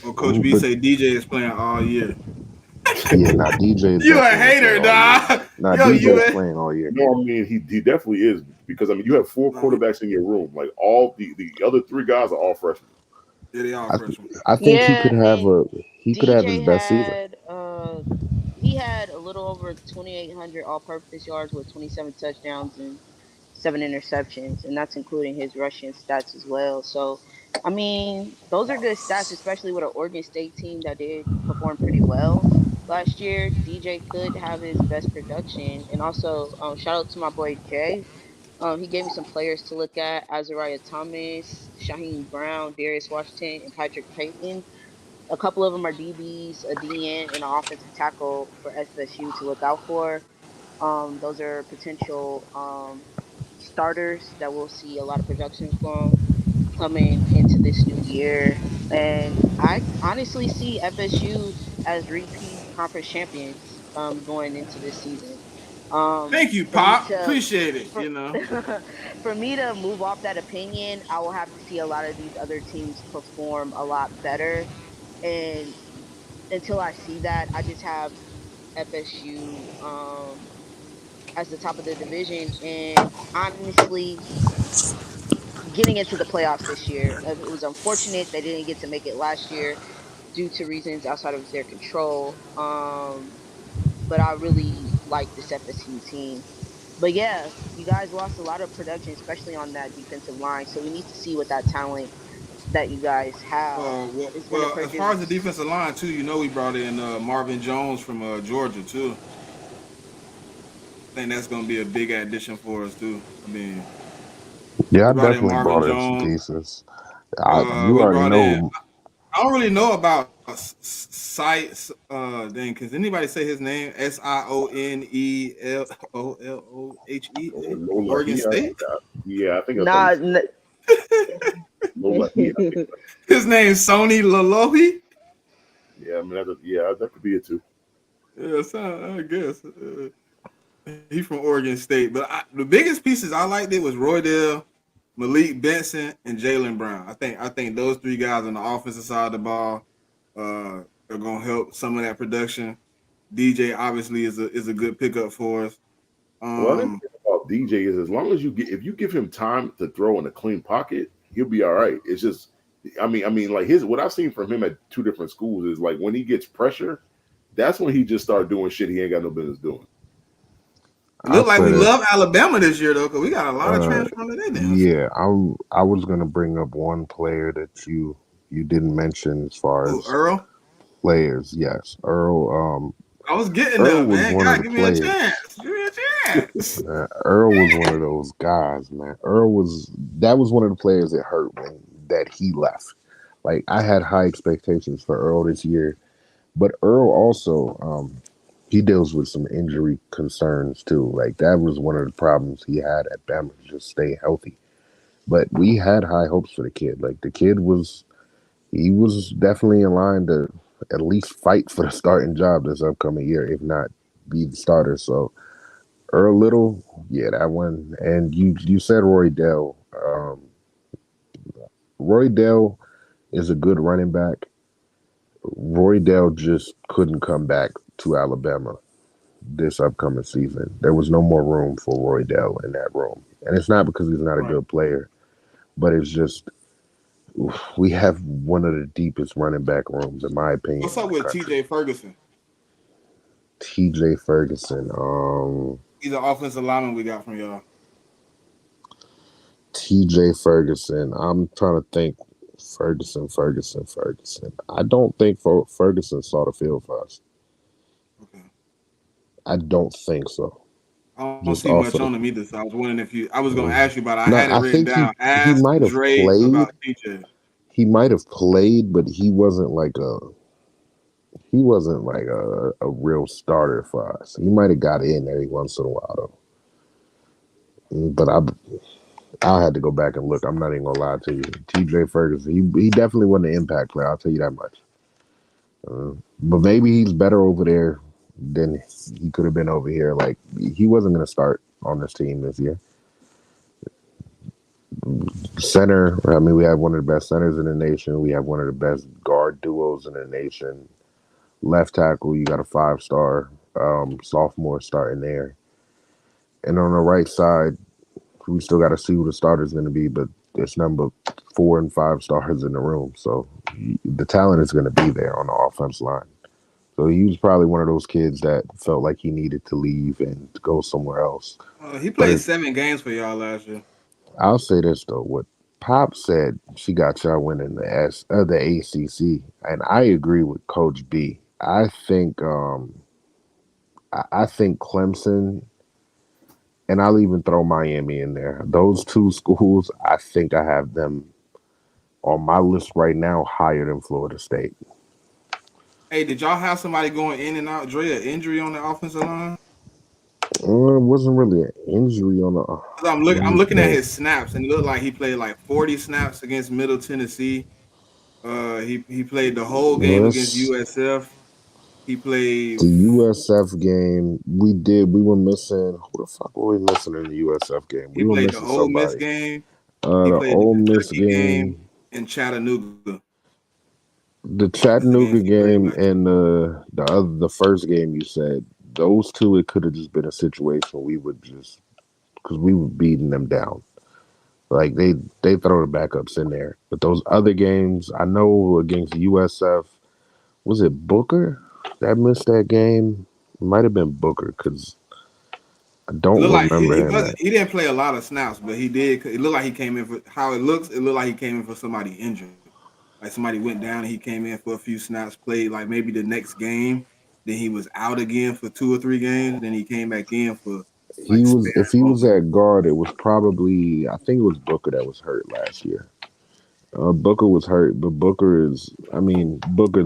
Oh, Coach B But say DJ is playing all year. yeah, now DJ is You a definitely gonna play hater, all year. dog. Now Yo, DJ you is a playing all year. no, I mean he definitely is because I mean you have four no, quarterbacks in your room. Like all the other three guys are all freshmen. yeah, they all I freshmen. I think Yeah, and he could have his DJ best season. had he had a little over 2,800 all-purpose yards with 27 touchdowns and 7 interceptions, and that's including his rushing stats as well. So, I mean, those are good stats, especially with an Oregon State team that did perform pretty well last year. DJ could have his best production, and also shout out to my boy Jay. He gave me some players to look at: Azariah Thomas, Shaheem Brown, Darius Washington, and Patrick Payton. A couple of them are DBs, a DN, and an offensive tackle for FSU to look out for. Those are potential starters that we'll see a lot of production from coming into this new year. And I honestly see FSU as repeat conference champions going into this season. Thank you, For me Pop. to Appreciate it. for for me to move off that opinion, I will have to see a lot of these other teams perform a lot better. And until I see that, I just have FSU as the top of the division. And honestly, getting into the playoffs this year, it was unfortunate they didn't get to make it last year due to reasons outside of their control. But I really like this FSU team. But yeah, you guys lost a lot of production, especially on that defensive line. So we need to see what that talent that you guys have is going to As far as the produce. defensive line too, we brought in Marvin Jones from Georgia too. I think that's going to be a big addition for us too. I mean, Yeah, we I brought in definitely Marvin brought in some Jones. pieces. You We already brought in. know. I don't really know about Sites. Then, can anybody say his name? Sionelohe from Lola, Oregon State. yeah, I think that's how you Nah, say Lola. I think, His name's Sony Lalohi. yeah, I mean that could be it too. Yeah, I guess. He's from Oregon State. But the biggest pieces I liked it was Roydell, Malik Benson, and Jalen Brown. I think those three guys on the offensive side of the ball are gonna help some of that production. DJ obviously is a good pickup for us. Well, I think Um, the thing about DJ is as long as if you give him time to throw in a clean pocket, he'll be all right. It's just, I mean, like what I've seen from him at two different schools is like when he gets pressure, that's when he just start doing shit he ain't got no business doing. it I looked like we said, love Alabama this year though, because we got a lot of uh, transfer on the damn squad. yeah, I was gonna bring up one player that you didn't mention as far Oh, as Earl. players. Yes, Earl. I was getting Earl there, was man. one of God, the give me a players. chance. Give me a chance. Earl was one of those guys, man. That was one of the players that hurt when that he left. Like I had high expectations for Earl this year, but Earl also he deals with some injury concerns too. Like that was one of the problems he had at Bama, just stay healthy. But we had high hopes for the kid. Like the kid was, he was definitely in line to at least fight for the starting job this upcoming year, if not be the starter. So Earl Little, yeah, that one. And you said Roy Dell. Roy Dell is a good running back. Roy Dell just couldn't come back to Alabama this upcoming season. There was no more room for Roy Dell in that room. And it's not because he's not a Right. good player, but it's just we have one of the deepest running back rooms, in my opinion, What's in up the with country. TJ Ferguson? TJ Ferguson. He's an offensive lineman we got from y'all. TJ Ferguson. I'm trying to think. Ferguson. I don't think Ferguson saw the field for us. Okay. I don't think so. I don't see Just much off on of him either, so I was wondering if you. I was gonna the. ask you about it. I No, had it I written think down. he Ask might have Dre played. about TJ. He might have played, but he wasn't like a real starter for us. He might have got in every once in a while though. But I had to go back and look. I'm not even gonna lie to you. TJ Ferguson, he definitely wasn't an impact player. I'll tell you that much. But maybe he's better over there than he could have been over here. Like he wasn't gonna start on this team this year. Center, I mean, we have one of the best centers in the nation. We have one of the best guard duos in the nation. Left tackle, you got a 5-star sophomore starting there. And on the right side, we still got to see who the starter's going to be, but there's number 4 and 5 stars in the room. So the talent is going to be there on the offense line. So he was probably one of those kids that felt like he needed to leave and go somewhere else. He But played 7 games for y'all last year. I'll say this though: what Pop said, she got y'all winning the ACC, and I agree with Coach B. I think Clemson, and I'll even throw Miami in there. Those two schools, I think I have them on my list right now higher than Florida State. Hey, did y'all have somebody going in and out? Dre, an injury on the offensive line? It wasn't really an injury on the. 'Cause Let I'm me looking at think. his snaps, and it looked like he played like 40 snaps against Middle Tennessee. He played the whole game against Let's USF. He played The USF game, we were missing. Who the fuck were we missing in the USF game? We he were played the missing Ole Miss somebody. game. He The played the Ole Miss Kentucky game game, in Chattanooga. the That's the Chattanooga games he played game, last year. and the first game you said, those two, it could have just been a situation we would just because we were beating them down. Like they throw the backups in there, but those other games, I know against USF, was it Booker that missed that game? It might have been Booker because I It don't looked like remember he him. wasn't. He didn't play a lot of snaps, but he did. It looked like he came in for how it looks. It looked like he came in for somebody injured. Like somebody went down and he came in for a few snaps, played like maybe the next game. Then he was out again for 2 or 3 games. Then he came back in for He like was spare if he was moments. at guard, it was probably I think it was Booker that was hurt last year. Booker was hurt, but Booker's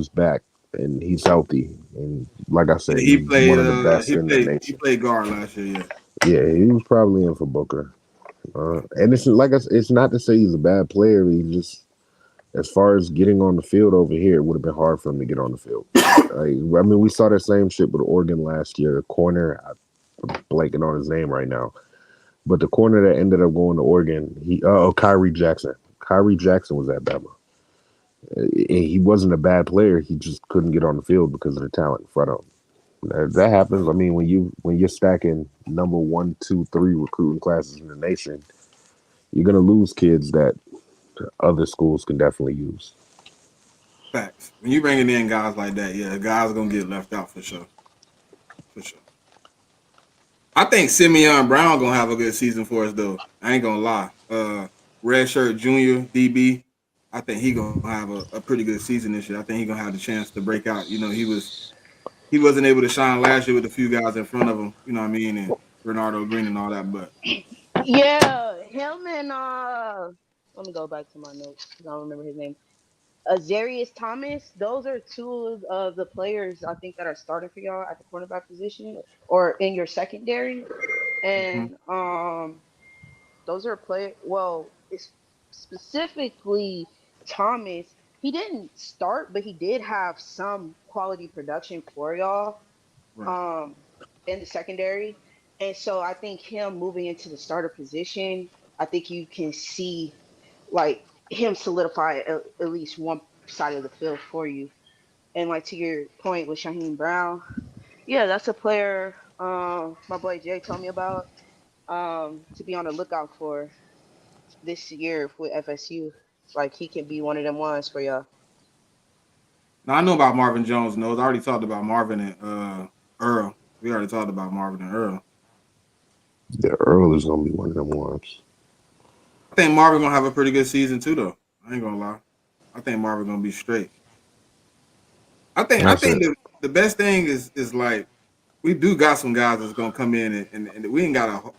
back and he's healthy. And like I Yeah, said, he's one of the best in the he nation. played guard last year. Yeah, Yeah, he was probably in for Booker. And it's like it's not to say he's a bad player. He just as far as getting on the field over here, it would have been hard for him to get on the field. We saw that same shit with Oregon last year. Corner, I'm blanking on his name right now. But the corner that ended up going to Oregon, Kyrie Jackson. Kyrie Jackson was at Bama. He wasn't a bad player. He just couldn't get on the field because of the talent in front of him. That happens. I mean, when you're stacking number 1, 2, 3 recruiting classes in the nation, you're gonna lose kids that other schools can definitely use. facts. When you bringing in guys like that, yeah, guys are gonna get left out for sure, for sure. I think Simeon Brown gonna have a good season for us though. I ain't gonna lie. Redshirt Junior DB. I think he gonna have a pretty good season this year. I think he gonna have the chance to break out. You know, he wasn't able to shine last year with a few guys in front of him. You know what I mean? And Bernardo Green and all that. But Yeah, him and let me go back to my notes because I don't remember his name. Azarius Thomas. Those are two of the players I think that are starting for y'all at the cornerback position or in your secondary. Mhm. And those are play. Well, it's specifically Thomas. He didn't start, but he did have some quality production for y'all Right. um in the secondary. And so I think him moving into the starter position, I think you can see like him solidify at least one side of the field for you. And like to your point with Shaheem Brown, yeah, that's a player my boy Jay told me about to be on the lookout for this year with FSU. Like he can be one of them ones for y'all. Now I know about Marvin Jones. Knows I already talked about Marvin and Earl. We already talked about Marvin and Earl. Yeah, Earl is gonna be one of them ones. I think Marvin gonna have a pretty good season too, though. I ain't gonna lie. I think Marvin gonna be straight. I That's think it. the best thing is like we do got some guys that's gonna come in and we ain't got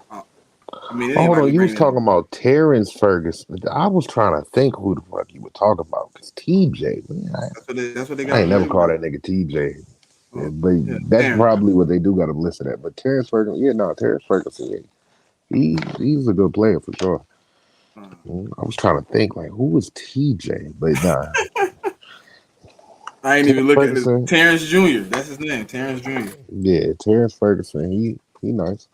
I mean, it Oh, ain't hold like on, we you was bringing in. talking about Terrence Ferguson. I was trying to think who the fuck you were talking about. Cause TJ, man, That's what they I got ain't him never listed called at. that nigga TJ. Yeah, Oh, but yeah, that's Terrence. probably what they do got him listed at. But Terrence Ferguson, yeah, no, Terrence Ferguson, yeah, he's a good player for sure. Uh, I was trying to think like who was TJ, but nah, I ain't even Terrence look at it. Ferguson, Terrence Jr. That's his name, Terrence Jr. yeah, Terrence Ferguson, he nice.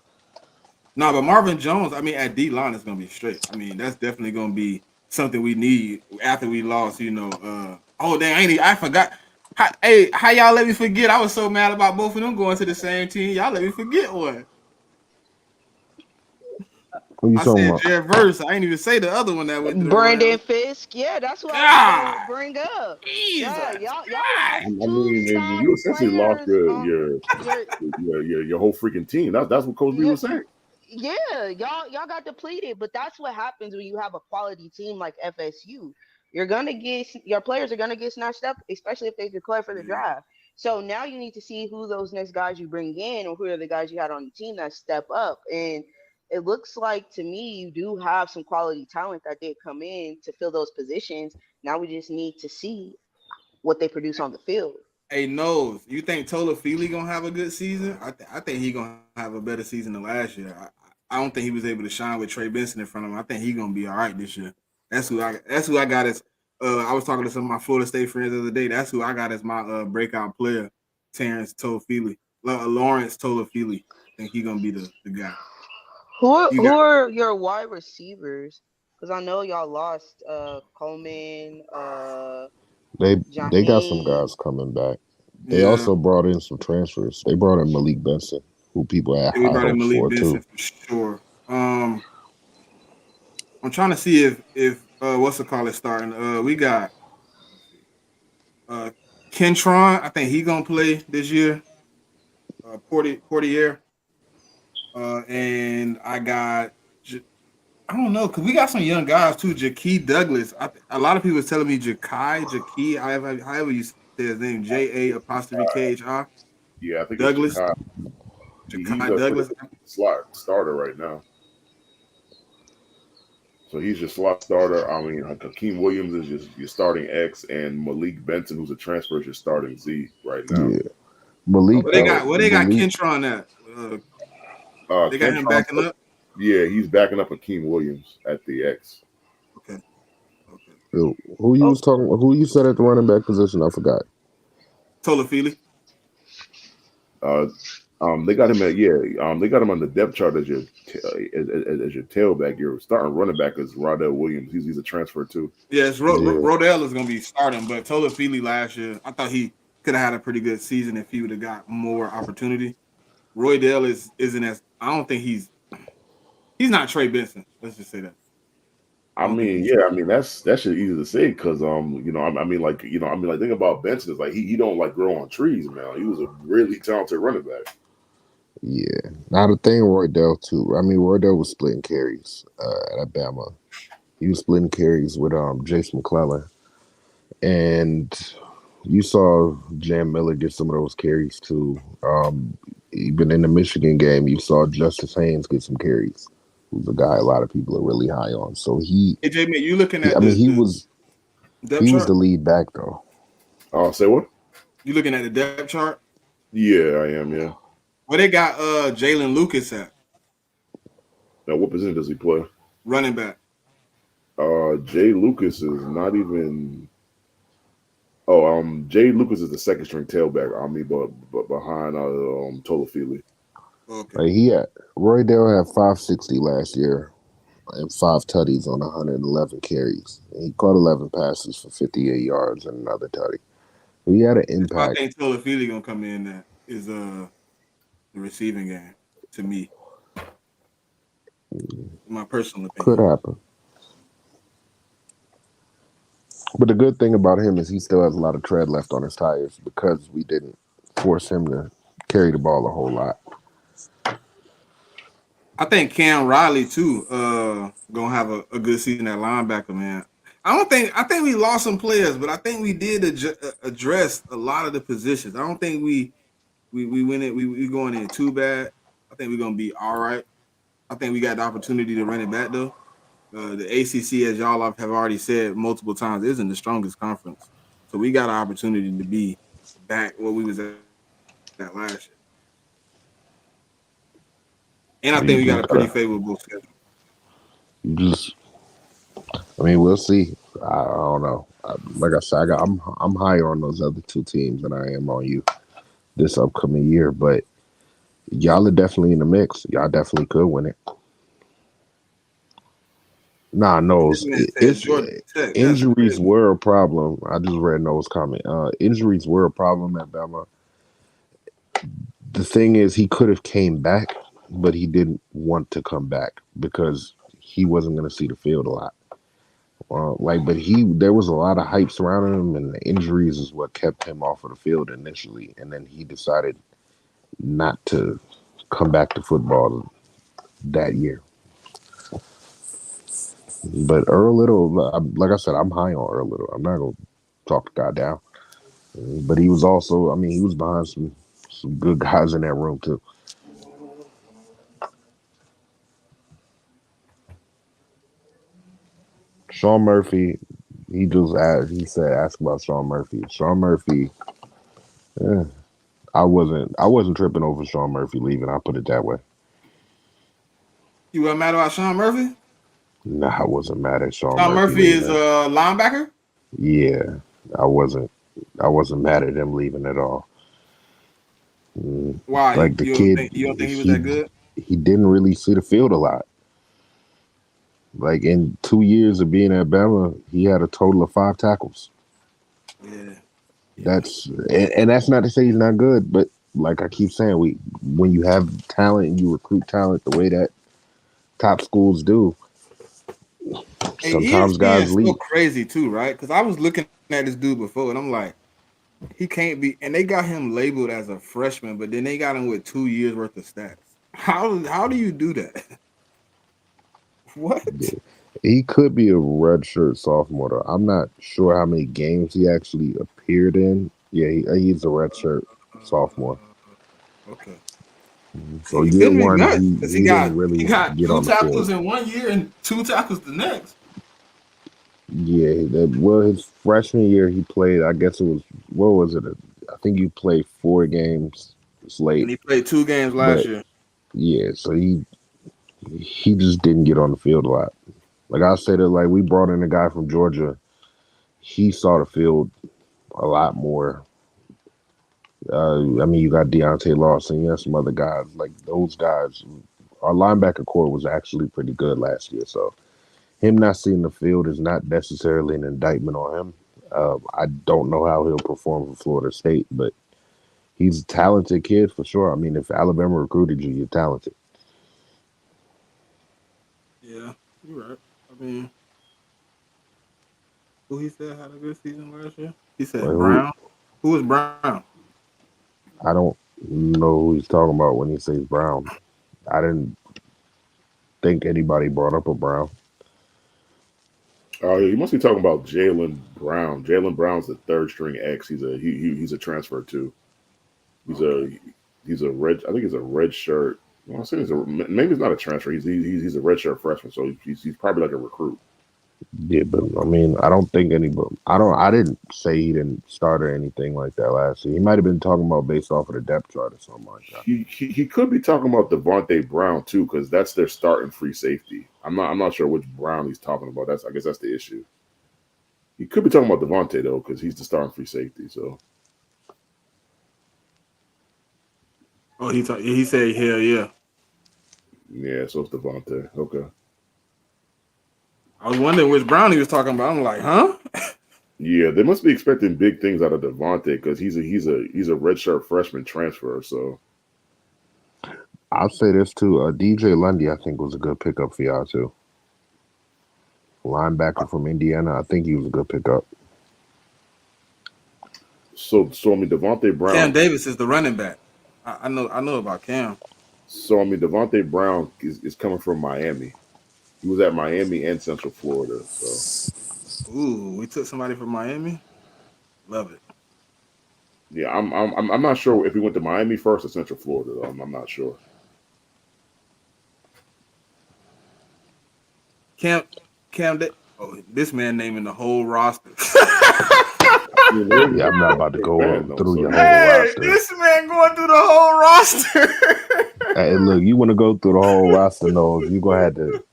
No, but Marvin Jones, I mean, at D line is gonna be straight. I mean, that's definitely gonna be something we need after we lost. Oh dang, I forgot. How y'all let me forget? I was so mad about both of them going to the same team. Y'all let me forget one. Who you I talking said about? Jared Verse. I ain't even say the other one that went to the Brandon Rams. Fisk, yeah, that's what I was gonna God, bring up. Jesus, Yeah, y'all God. lost I two mean, and top you essentially lost players your on your your whole freaking team. That's what Coach B yeah, was saying. yeah, y'all got depleted, but that's what happens when you have a quality team like FSU. You're gonna get your players are gonna get snatched up, especially if they declare for the Yeah. draft. So now you need to see who those next guys you bring in, or who are the guys you had on your team that step up. And it looks like to me you do have some quality talent that did come in to fill those positions. Now we just need to see what they produce on the field. Hey, Nose, you think Tola Feely gonna have a good season? I think he gonna have a better season than last year. I don't think he was able to shine with Trey Benson in front of him. I think he gonna be all right this year. That's who I got as. I was talking to some of my Florida State friends the other day. That's who I got as my breakout player, Terrence Toafili, Lawrence Toafili. I think he gonna be the guy. You Who got are your wide receivers? Because I know y'all lost Coleman, They got some Jaheim. guys coming back. They yeah. also brought in some transfers. They brought in Malik Benson, who people had We high brought in hopes Malik for Benson too. for sure. I'm trying to see if what's the call it starting. We got uh Kentron. I think he gonna play this year. Portier. And I got I don't know because we got some young guys too. Jakee Douglas. A lot of people was telling me Jakee, however you say his name, JA''KHI Yeah, I think it's Douglas, Jakai. He's Jakai a pretty Douglas. much slot starter right now. So he's your slot starter. I mean, Hakeem Williams is just your starting X, and Malik Benson, who's a transfer, is your starting Z right now. Yeah, Malik. Where they got Malik. Kentron at? They got him Kentron, backing up. yeah, he's backing up Hakeem Williams at the X. Okay, okay. Who you Oh, was talking? Who you said at the running back position? I forgot. Tolafili. Uh, they got him at they got him on the depth chart as your tailback. Your starting running back is Rodell Williams. He's a transfer too. Yes, Yeah, Rodell is going to be starting, but Tolafili last year, I thought he could have had a pretty good season if he would have got more opportunity. Roy Dale isn't as I don't think he's not Trey Benson. Let's just say that. I I don't think mean, he's yeah, I mean that's just easy to say because I mean, like think about Benson is like he don't like grow on trees, man. He was a really talented running back. yeah. Now the thing, Roy Dell too. I mean, Roy Dell was splitting carries at Alabama. He was splitting carries with Jason McClellan, and you saw Jam Miller get some of those carries too. Even in the Michigan game, you saw Justice Haynes get some carries. Who's a guy a lot of people are really high on. So AJ. Man, you looking at I mean, he the was. Depth He was chart. the lead back though. Say what? You looking at the depth chart? Yeah, I am. Yeah. Where they got Jalen Lucas at Now, what position does he play? running back? Jay Lucas is not even. Jay Lucas is the second string tailback. I mean, but behind Tolafili. Okay. Like he had Roy Dale had 560 last year and 5 tutties on 111 carries. He caught 11 passes for 58 yards and another tutty. He had an That's why I impact. think Toafili gonna come in. That is the receiving game to me, in my personal Could opinion. happen. But the good thing about him is he still has a lot of tread left on his tires because we didn't force him to carry the ball a whole lot. I think Cam Riley too gonna have a good season at linebacker, man. I think we lost some players, but I think we did address a lot of the positions. I don't think we win it. We going in too bad. I think we're gonna be all right. I think we got the opportunity to run it back though. The ACC, as y'all have already said multiple times, isn't the strongest conference, so we got an opportunity to be back where we was at last year. And I think You we got just a pretty got, favorable schedule. you just, I mean, we'll see. I don't know. Like I said, I'm higher on those other two teams than I am on you this upcoming year, but y'all are definitely in the mix. Y'all definitely could win it. Nah, This Knowles, man said it's Georgia Tech. That's injuries crazy. were a problem. I just read Knowles' comment. Injuries were a problem at Bama. The thing is, he could have came back, but he didn't want to come back because he wasn't going to see the field a lot. But there was a lot of hype surrounding him, and the injuries is what kept him off of the field initially, and then he decided not to come back to football that year. But Earl Little, like I said, I'm high on Earl Little. I'm not gonna talk the guy down, but he was also, I mean, he was behind some good guys in that room too. Sean Murphy, he said ask about Sean Murphy. Sean Murphy, eh, I wasn't tripping over Sean Murphy leaving. I'll put it that way. You were mad about Sean Murphy? Nah, I wasn't mad at Sean Sean Murphy Murphy is leaving. a linebacker. Yeah, I wasn't. I wasn't mad at him leaving at all. Why Like the kid, you don't think he was he that good? he didn't really see the field a lot. Like in 2 years of being at Bama, he had a total of 5 tackles. Yeah, yeah, And that's not to say he's not good, but like I keep saying, when you have talent and you recruit talent the way that top schools do, Hey, sometimes ESPN guys is so leave. crazy too, right? Because I was looking at this dude before, and I'm like, he can't be. And they got him labeled as a freshman, but then they got him with 2 years worth of stats. How do you do that? What? He could be a redshirt sophomore. Though. I'm not sure how many games he actually appeared in. Yeah, he's a redshirt sophomore. Okay. So He year couldn't be one, good he because he didn't he really got get two on the field. tackles in 1 year and two tackles the next, Yeah, well, his freshman year he played. I guess it was what was it? I think he played 4 games. It's and late, he played 2 games last but year. yeah, so he just didn't get on the field a lot. Like I said, like we brought in a guy from Georgia. He saw the field a lot more. I mean, you got Deontay Lawson. You have some other guys. Like those guys, our linebacker core was actually pretty good last year. So him not seeing the field is not necessarily an indictment on him. I don't know how he'll perform for Florida State, but he's a talented kid for sure. I mean, if Alabama recruited you, you're talented. Yeah, you're right. I mean, who he said had a good season last year? He Like said who? Brown. Who was Brown? I don't know who he's talking about when he says Brown. I didn't think anybody brought up a Brown. Oh, you must be talking about Jalen Brown. Jalen Brown's the third string X. He's a transfer too. He's Okay. a he's a red. I think he's a red shirt. Well, I say maybe he's not a transfer. He's a red shirt freshman. So he's probably like a recruit. Yeah, but I mean, I don't think anybody. I didn't say he didn't start or anything like that last year. He might have been talking about based off of the depth chart or something like that. He could be talking about Devontae Brown too, because that's their starting free safety. I'm not sure which Brown he's talking about. I guess that's the issue. He could be talking about Devontae though, because he's the starting free safety. So Oh, he said hell yeah. yeah, so it's Devontae. Okay. I was wondering which Brown he was talking about. I'm like, huh? Yeah, they must be expecting big things out of Devontae because he's a redshirt freshman transfer. So I'll say this too. DJ Lundy, I think, was a good pickup for y'all too. Linebacker from Indiana, I think he was a good pickup. So I mean Devontae Brown. Cam Davis is the running back. I know about Cam. So I mean Devontae Brown is coming from Miami. He was at Miami and Central Florida. So Ooh, we took somebody from Miami. Love it. yeah, I'm not sure if he went to Miami first or Central Florida though. I'm not sure. Cam oh, this man naming the whole roster. Yeah, I'm not about to go through your whole Hey, roster. this man going through the whole roster. Hey, look, you want to go through the whole roster? No, you gonna have to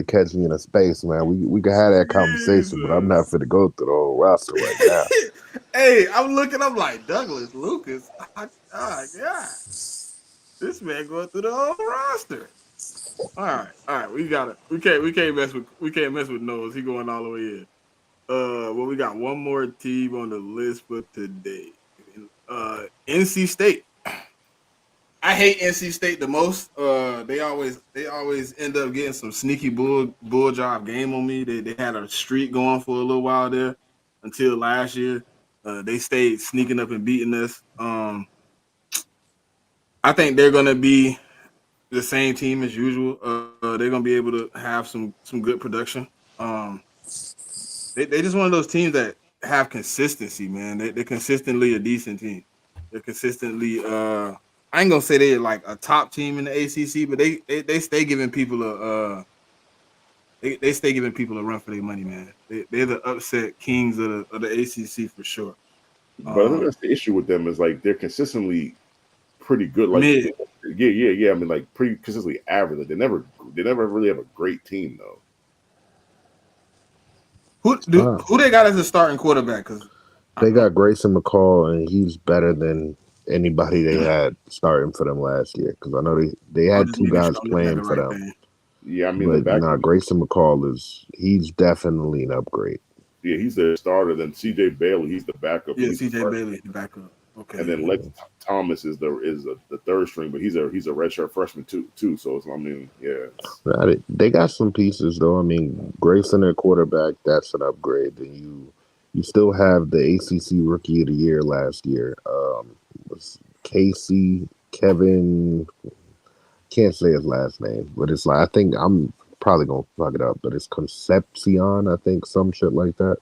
catch me in a space, man. We can have that conversation, but I'm not fit to go through the whole roster right now. Hey, I'm like Douglas Lucas. Oh God, this man going through the whole roster. All right, we got it. We can't mess with Nose. He going all the way in. Well, we got one more team on the list for today. NC State. I hate NC State the most. They always end up getting some sneaky bull job game on me. They had a streak going for a little while there until last year. They stayed sneaking up and beating us. I think they're gonna be the same team as usual. They're gonna be able to have some good production. They just one of those teams that have consistency, man. They're consistently a decent team. They're consistently I ain't gonna say they're like a top team in the ACC, but they stay giving people they stay giving people a run for their money, man. They're the upset kings of the ACC for sure. But I think that's the issue with them is like they're consistently pretty good. Like Mid. yeah. I mean, like pretty consistently average. Like, they never really have a great team though. Who they got as a starting quarterback? Because they got Grayson McCall, and he's better than anybody they had starting for them last year. Because I know they had two guys playing for them. Thing. Yeah, I mean, but Grayson McCall he's definitely an upgrade. Yeah, he's the starter. Then C.J. Bailey, he's the backup. Yeah, C.J. Bailey, the backup. Okay. And then Lex Thomas is the third string, but he's a redshirt freshman too. So I mean, yeah. They got some pieces though. I mean, Grayson at quarterback, that's an upgrade. Then you still have the ACC Rookie of the Year last year. Was Kevin, can't say his last name, but it's like I think I'm probably gonna fuck it up, but it's Concepcion, I think, some shit like that.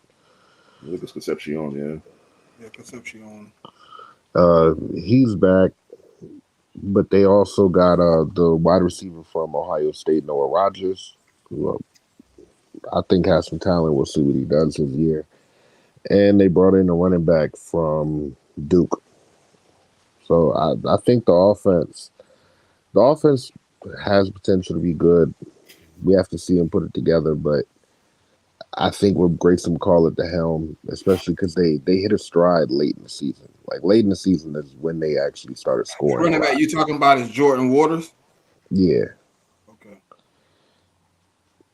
I think it's Concepcion, yeah. Yeah, Concepcion. He's back, but they also got the wide receiver from Ohio State, Noah Rogers, who I think has some talent. We'll see what he does this year. And they brought in a running back from Duke. So I think the offense has potential to be good. We have to see him put it together, but I think with Grayson McCall at the helm, especially because they hit a stride late in the season. Like late in the season is when they actually started scoring. Running back you talking about is Jordan Waters? Yeah. Okay.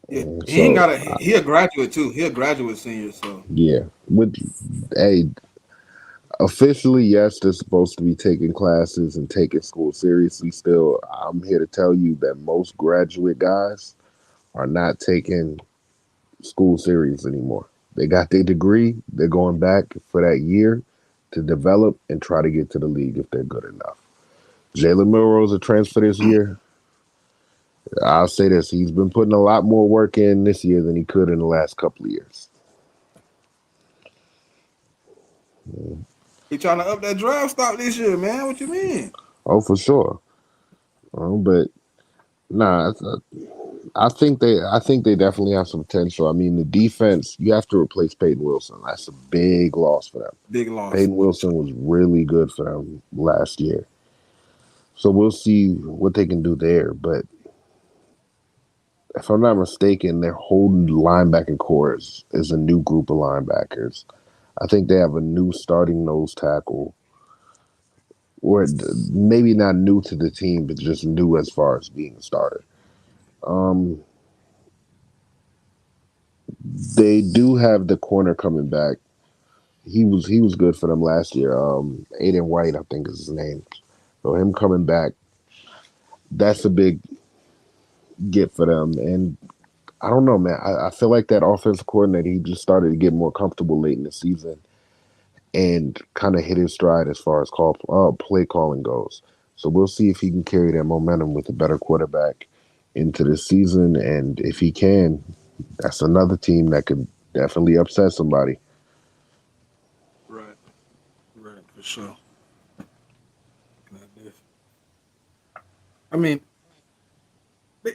Yeah, he ain't got he a graduate too. He a graduate senior, so yeah. Officially, yes, they're supposed to be taking classes and taking school seriously. Still, I'm here to tell you that most graduate guys are not taking school serious anymore. They got their degree. They're going back for that year to develop and try to get to the league if they're good enough. Jalen Milroe's a transfer this year. I'll say this. He's been putting a lot more work in this year than he could in the last couple of years. He trying to up that draft stock this year, man. What you mean? Oh, for sure. But nah, I think they definitely have some potential. I mean, the defense, you have to replace Peyton Wilson. That's a big loss for them. Big loss. Peyton Wilson was really good for them last year. So we'll see what they can do there. But if I'm not mistaken, their whole linebacker core is a new group of linebackers. I think they have a new starting nose tackle, or maybe not new to the team, but just new as far as being a starter. Um, they do have the corner coming back. He was good for them last year. Aiden White, I think is his name. So him coming back, that's a big get for them. And I don't know, man. I feel like that offensive coordinator, he just started to get more comfortable late in the season and kind of hit his stride as far as play calling goes. So we'll see if he can carry that momentum with a better quarterback into the season. And if he can, that's another team that could definitely upset somebody. Right. Right. For sure. Looking at this. I mean,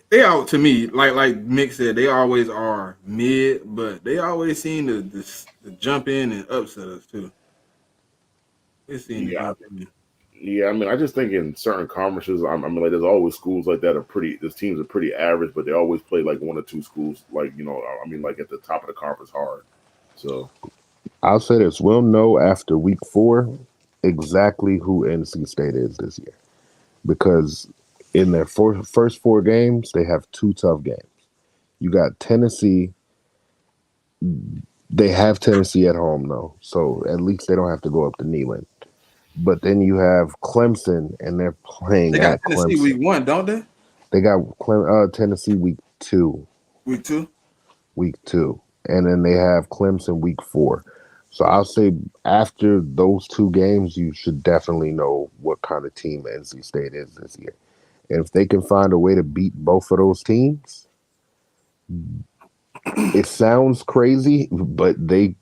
they out to me like Mick said. They always are mid, but they always seem to jump in and upset us too. They seem to Yeah, jump in. yeah. I mean, I just think in certain conferences, I mean, like there's always schools like that are pretty. These teams are pretty average, but they always play like one or two schools, like I mean, like at the top of the conference hard. So I'll say this: we'll know after week 4 exactly who NC State is this year because in their first 4 games, they have 2 tough games. You got Tennessee. They have Tennessee at home though, so at least they don't have to go up to Neyland. But then you have Clemson, and they're They playing got at Tennessee Clemson. week 1, don't they? They got Tennessee week 2, Week 2. week 2, and then they have Clemson week 4. So I'll say after those 2 games, you should definitely know what kind of team NC State is this year. And if they can find a way to beat both of those teams, it sounds crazy, but they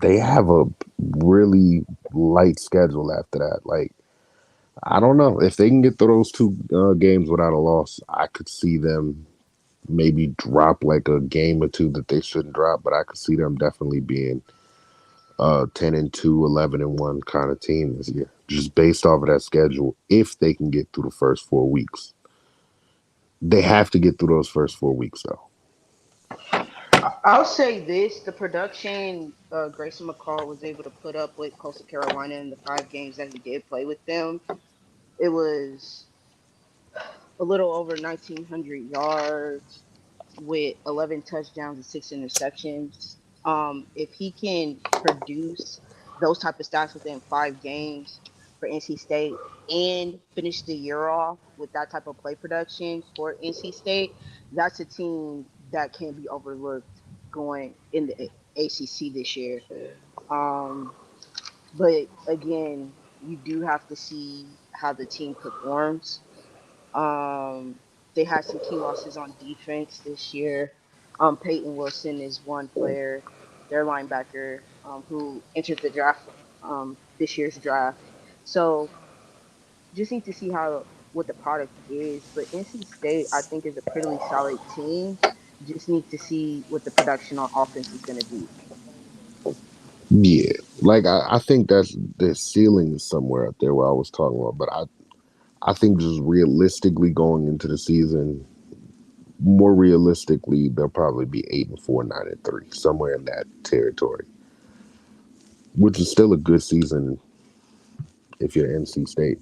have a really light schedule after that. Like I don't know if they can get through those 2 games without a loss. I could see them maybe drop like a game or two that they shouldn't drop, but I could see them definitely being 10-2, 11-1 kind of team this year, just based off of that schedule. If they can get through the first 4 weeks, they have to get through those first 4 weeks though. I'll say this: the production Grayson McCall was able to put up with Coastal Carolina in the 5 games that he did play with them, it was a little over 1,900 yards with 11 touchdowns and 6 interceptions. If he can produce those type of stats within 5 games for NC State and finish the year off with that type of play production for NC State, that's a team that can't be overlooked going in the ACC this year. Um, but again, you do have to see how the team performs. um, they had some key losses on defense this year. Peyton Wilson is one player, their linebacker, who entered the draft, this year's draft. So just need to see how what the product is. But NC State, I think, is a pretty solid team. Just need to see what the production on offense is going to be. Yeah, like I think that's the ceiling is somewhere up there where I was talking about, but I think just realistically going into the season, more realistically, they'll probably be 8-4, 9-3, somewhere in that territory, which is still a good season if you're NC State.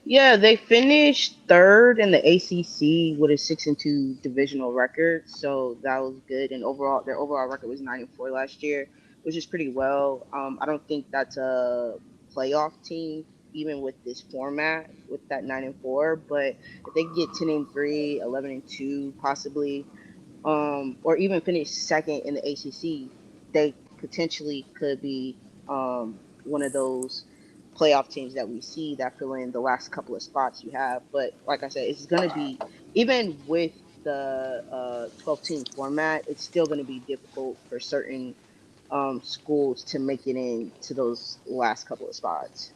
Yeah, they finished third in the ACC with a 6-2 divisional record, so that was good. And overall, their overall record was 9-4 last year, which is pretty well. I don't think that's a playoff team, even with this format, with that 9-4. But if they get 10-3, 11-2, possibly, or even finish second in the ACC, they potentially could be one of those playoff teams that we see that fill in the last couple of spots you have. But like I said, it's going to be, even with the 12-team format, it's still going to be difficult for certain schools to make it into those last couple of spots.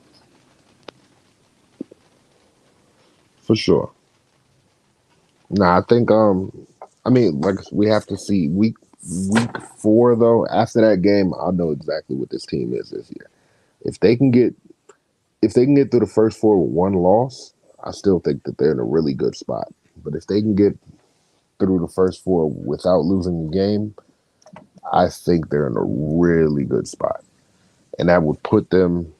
For sure. Nah, I think I mean, like we have to see week 4 though. After that game, I'll know exactly what this team is this year. If they can get through the first 4 with one loss, I still think that they're in a really good spot. But if they can get through the first 4 without losing a game, I think they're in a really good spot. And that would put them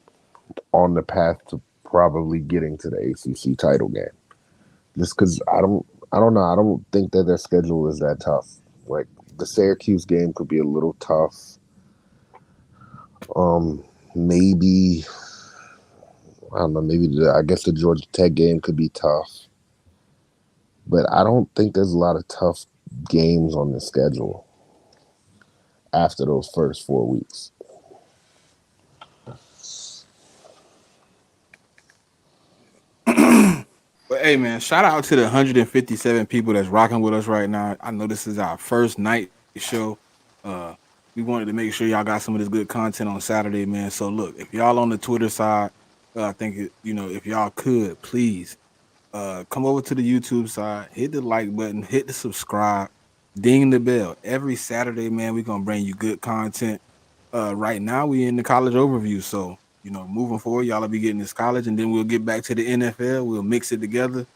on the path to probably getting to the ACC title game. Just because I don't know. I don't think that their schedule is that tough. Like the Syracuse game could be a little tough. Maybe I don't know. Maybe I guess the Georgia Tech game could be tough, but I don't think there's a lot of tough games on the schedule after those first 4 weeks. But hey, man, shout out to the 157 people that's rocking with us right now. I know this is our first night show. Uh, we wanted to make sure y'all got some of this good content on Saturday, man. So look, if y'all on the Twitter side, I think if y'all could please come over to the YouTube side, hit the like button, hit the subscribe, ding the bell. Every Saturday, man, we're gonna bring you good content. Right now we in the college overview, so moving forward, y'all will be getting this college, and then we'll get back to the NFL. We'll mix it together.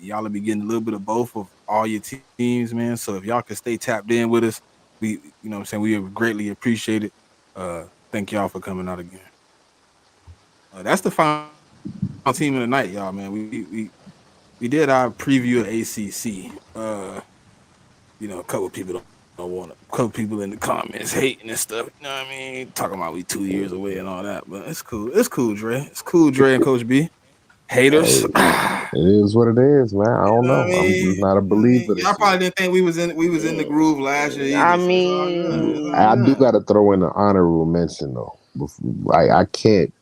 Y'all will be getting a little bit of both of all your teams, man. So if y'all can stay tapped in with us, what I'm saying, we would greatly appreciate it. Thank y'all for coming out again. That's the final team of the night, y'all, man. We did our preview of ACC. A couple people don't want to. A couple people in the comments hating and stuff. You know what I mean? Talking about we 2 years away and all that, but it's cool. It's cool, Dre. It's cool, Dre and Coach B. Haters. Hey, it is what it is, man. I don't know. I'm just not a believer Y'all this probably year. didn't think we was in the groove last year I either. So it's all good. It's all I do good. got to throw in an honorable mention though. I can't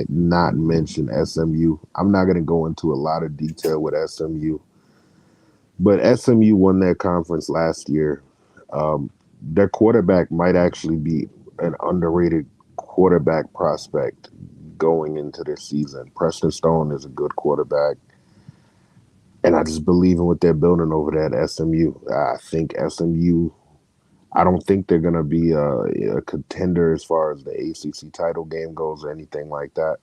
not mention SMU. I'm not going to go into a lot of detail with SMU, but SMU won that conference last year. Their quarterback might actually be an underrated quarterback prospect going into this season. Preston Stone is a good quarterback, and I just believe in what they're building over there at SMU. I think SMU. I don't think they're going to be a contender as far as the ACC title game goes or anything like that.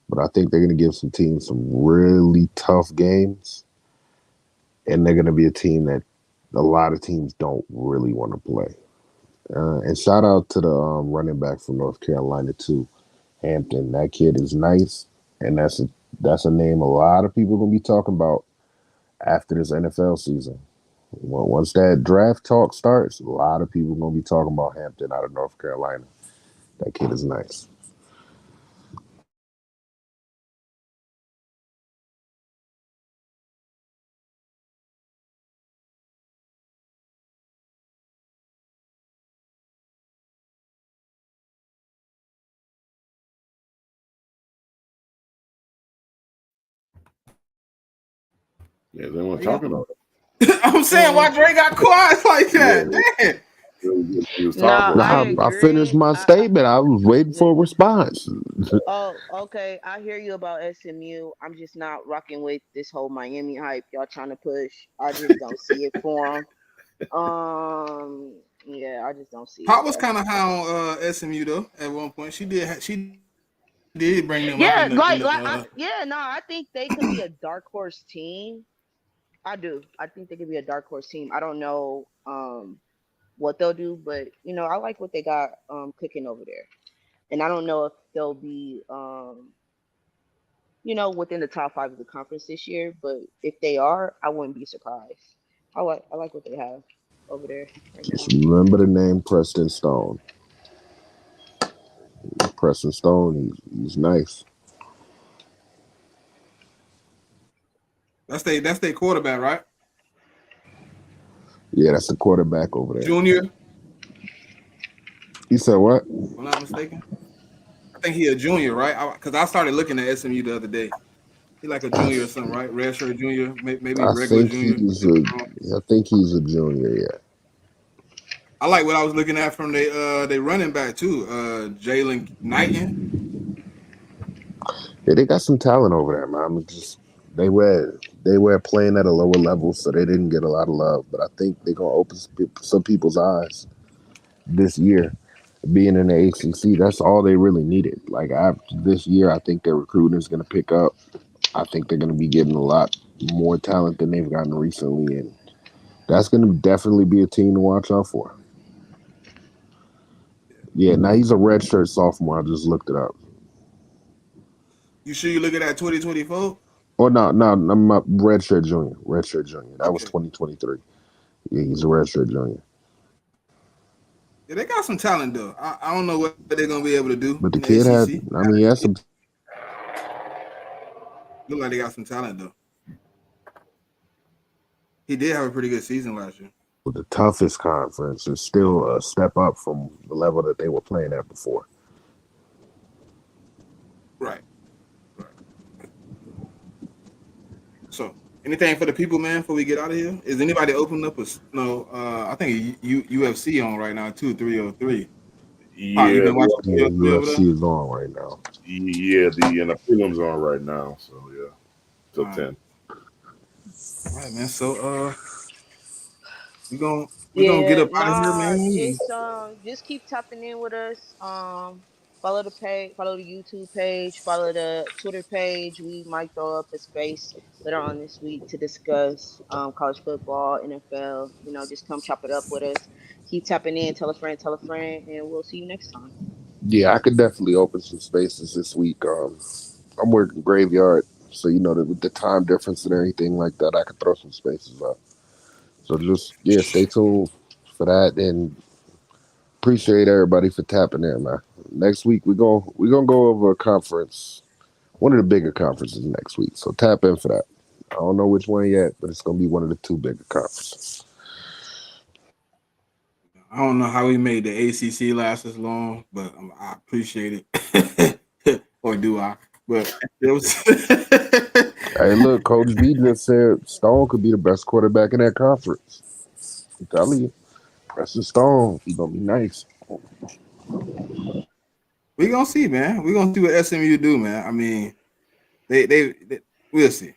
But I think they're going to give some teams some really tough games, and they're going to be a team that a lot of teams don't really want to play. And shout out to the running back from North Carolina too, Hampton. That kid is nice, and that's a name a lot of people are gonna be talking about after this NFL season. Once that draft talk starts, a lot of people are gonna be talking about Hampton out of North Carolina. That kid is nice. Yeah, is anyone talking about I'm saying why Dre got quiet like that. it? Damn. Yeah, he was No, talking. I I finished agree. my statement. I was waiting for a response. Oh, okay. I hear you about SMU. I'm just not rocking with this whole Miami hype y'all trying to push. I just don't see it for them. Yeah, I just don't see it, Pop was bro. kind of high on SMU though at one point. She did bring them up in the. Yeah, yeah, no, I think they could be a dark horse team. I do. I think they could be a dark horse team. I don't know what they'll do, but I like what they got cooking over there. And I don't know if they'll be within the top 5 of the conference this year, but if they are, I wouldn't be surprised. I like what they have over there right Just now. remember the name Preston Stone. Preston Stone, he's nice. That's their quarterback, right? Yeah, that's the quarterback over there. Junior, if You said what? I'm not mistaken. I think he a junior, right? Because I started looking at SMU the other day. He like a I, junior or something, right? Redshirt junior, maybe I regular think junior. he's a. I think he's a junior. Yeah. I like what I was looking at from they running back too. Jalen Knighton. Yeah, they got some talent over there, man. They were They were playing at a lower level, so they didn't get a lot of love. But I think they're gonna open some people's eyes this year. Being in the ACC, that's all they really needed. Like after this year, I think their recruiting is gonna pick up. I think they're gonna be getting a lot more talent than they've gotten recently, and that's gonna definitely be a team to watch out for. Yeah, now he's a redshirt sophomore. I just looked it up. You sure you looking at 2024? Oh no, I'm a redshirt junior. Redshirt junior. That was Okay. 2023. Yeah, he's a redshirt junior. Yeah, they got some talent though. I don't know what they're gonna be able to do But the in the kid had, ACC. I mean, he has some. Look like they got some talent though. He did have a pretty good season last year. With the toughest conference, is still a step up from the level that they were playing at before. Right. So, anything for the people, man, before we get out of here? Is anybody opening up a I think UFC on right now too, 303. Pop, you Yeah, been watching Yeah, UFC over there? UFC is on right now. the prelims on right now. So yeah, till 10. All right, man. So we're gonna get up out of here, man. Just keep tapping in with us. Follow the page, follow the YouTube page, follow the Twitter page. We might throw up a space later on this week to discuss college football, NFL. Just come chop it up with us. Keep tapping in, tell a friend, and we'll see you next time. Yeah, I could definitely open some spaces this week. I'm working graveyard, so with the time difference and everything like that, I could throw some spaces up. So just stay tuned for that, and appreciate everybody for tapping in, man. Next week we're gonna go over a conference, one of the bigger conferences next week. So tap in for that. I don't know which one yet, but it's gonna be one of the two bigger conferences. I don't know how we made the ACC last as long, but I appreciate it. Or do I? But it was. Hey, look, Coach B just said Stone could be the best quarterback in that conference. I'm telling you, Preston Stone, he's gonna be nice. We gonna see, man. We gonna see what SMU do, man. I mean, they we'll see.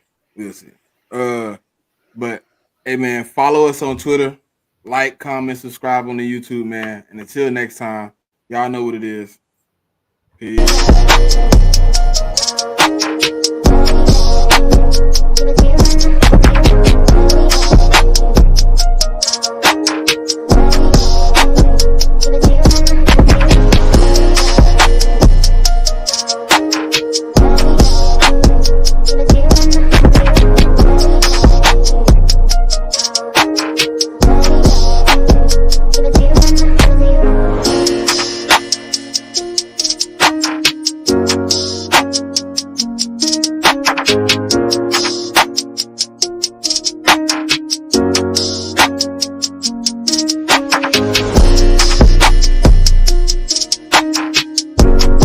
But hey, man, follow us on Twitter, like, comment, subscribe on the YouTube, man. And until next time, y'all know what it is. Peace.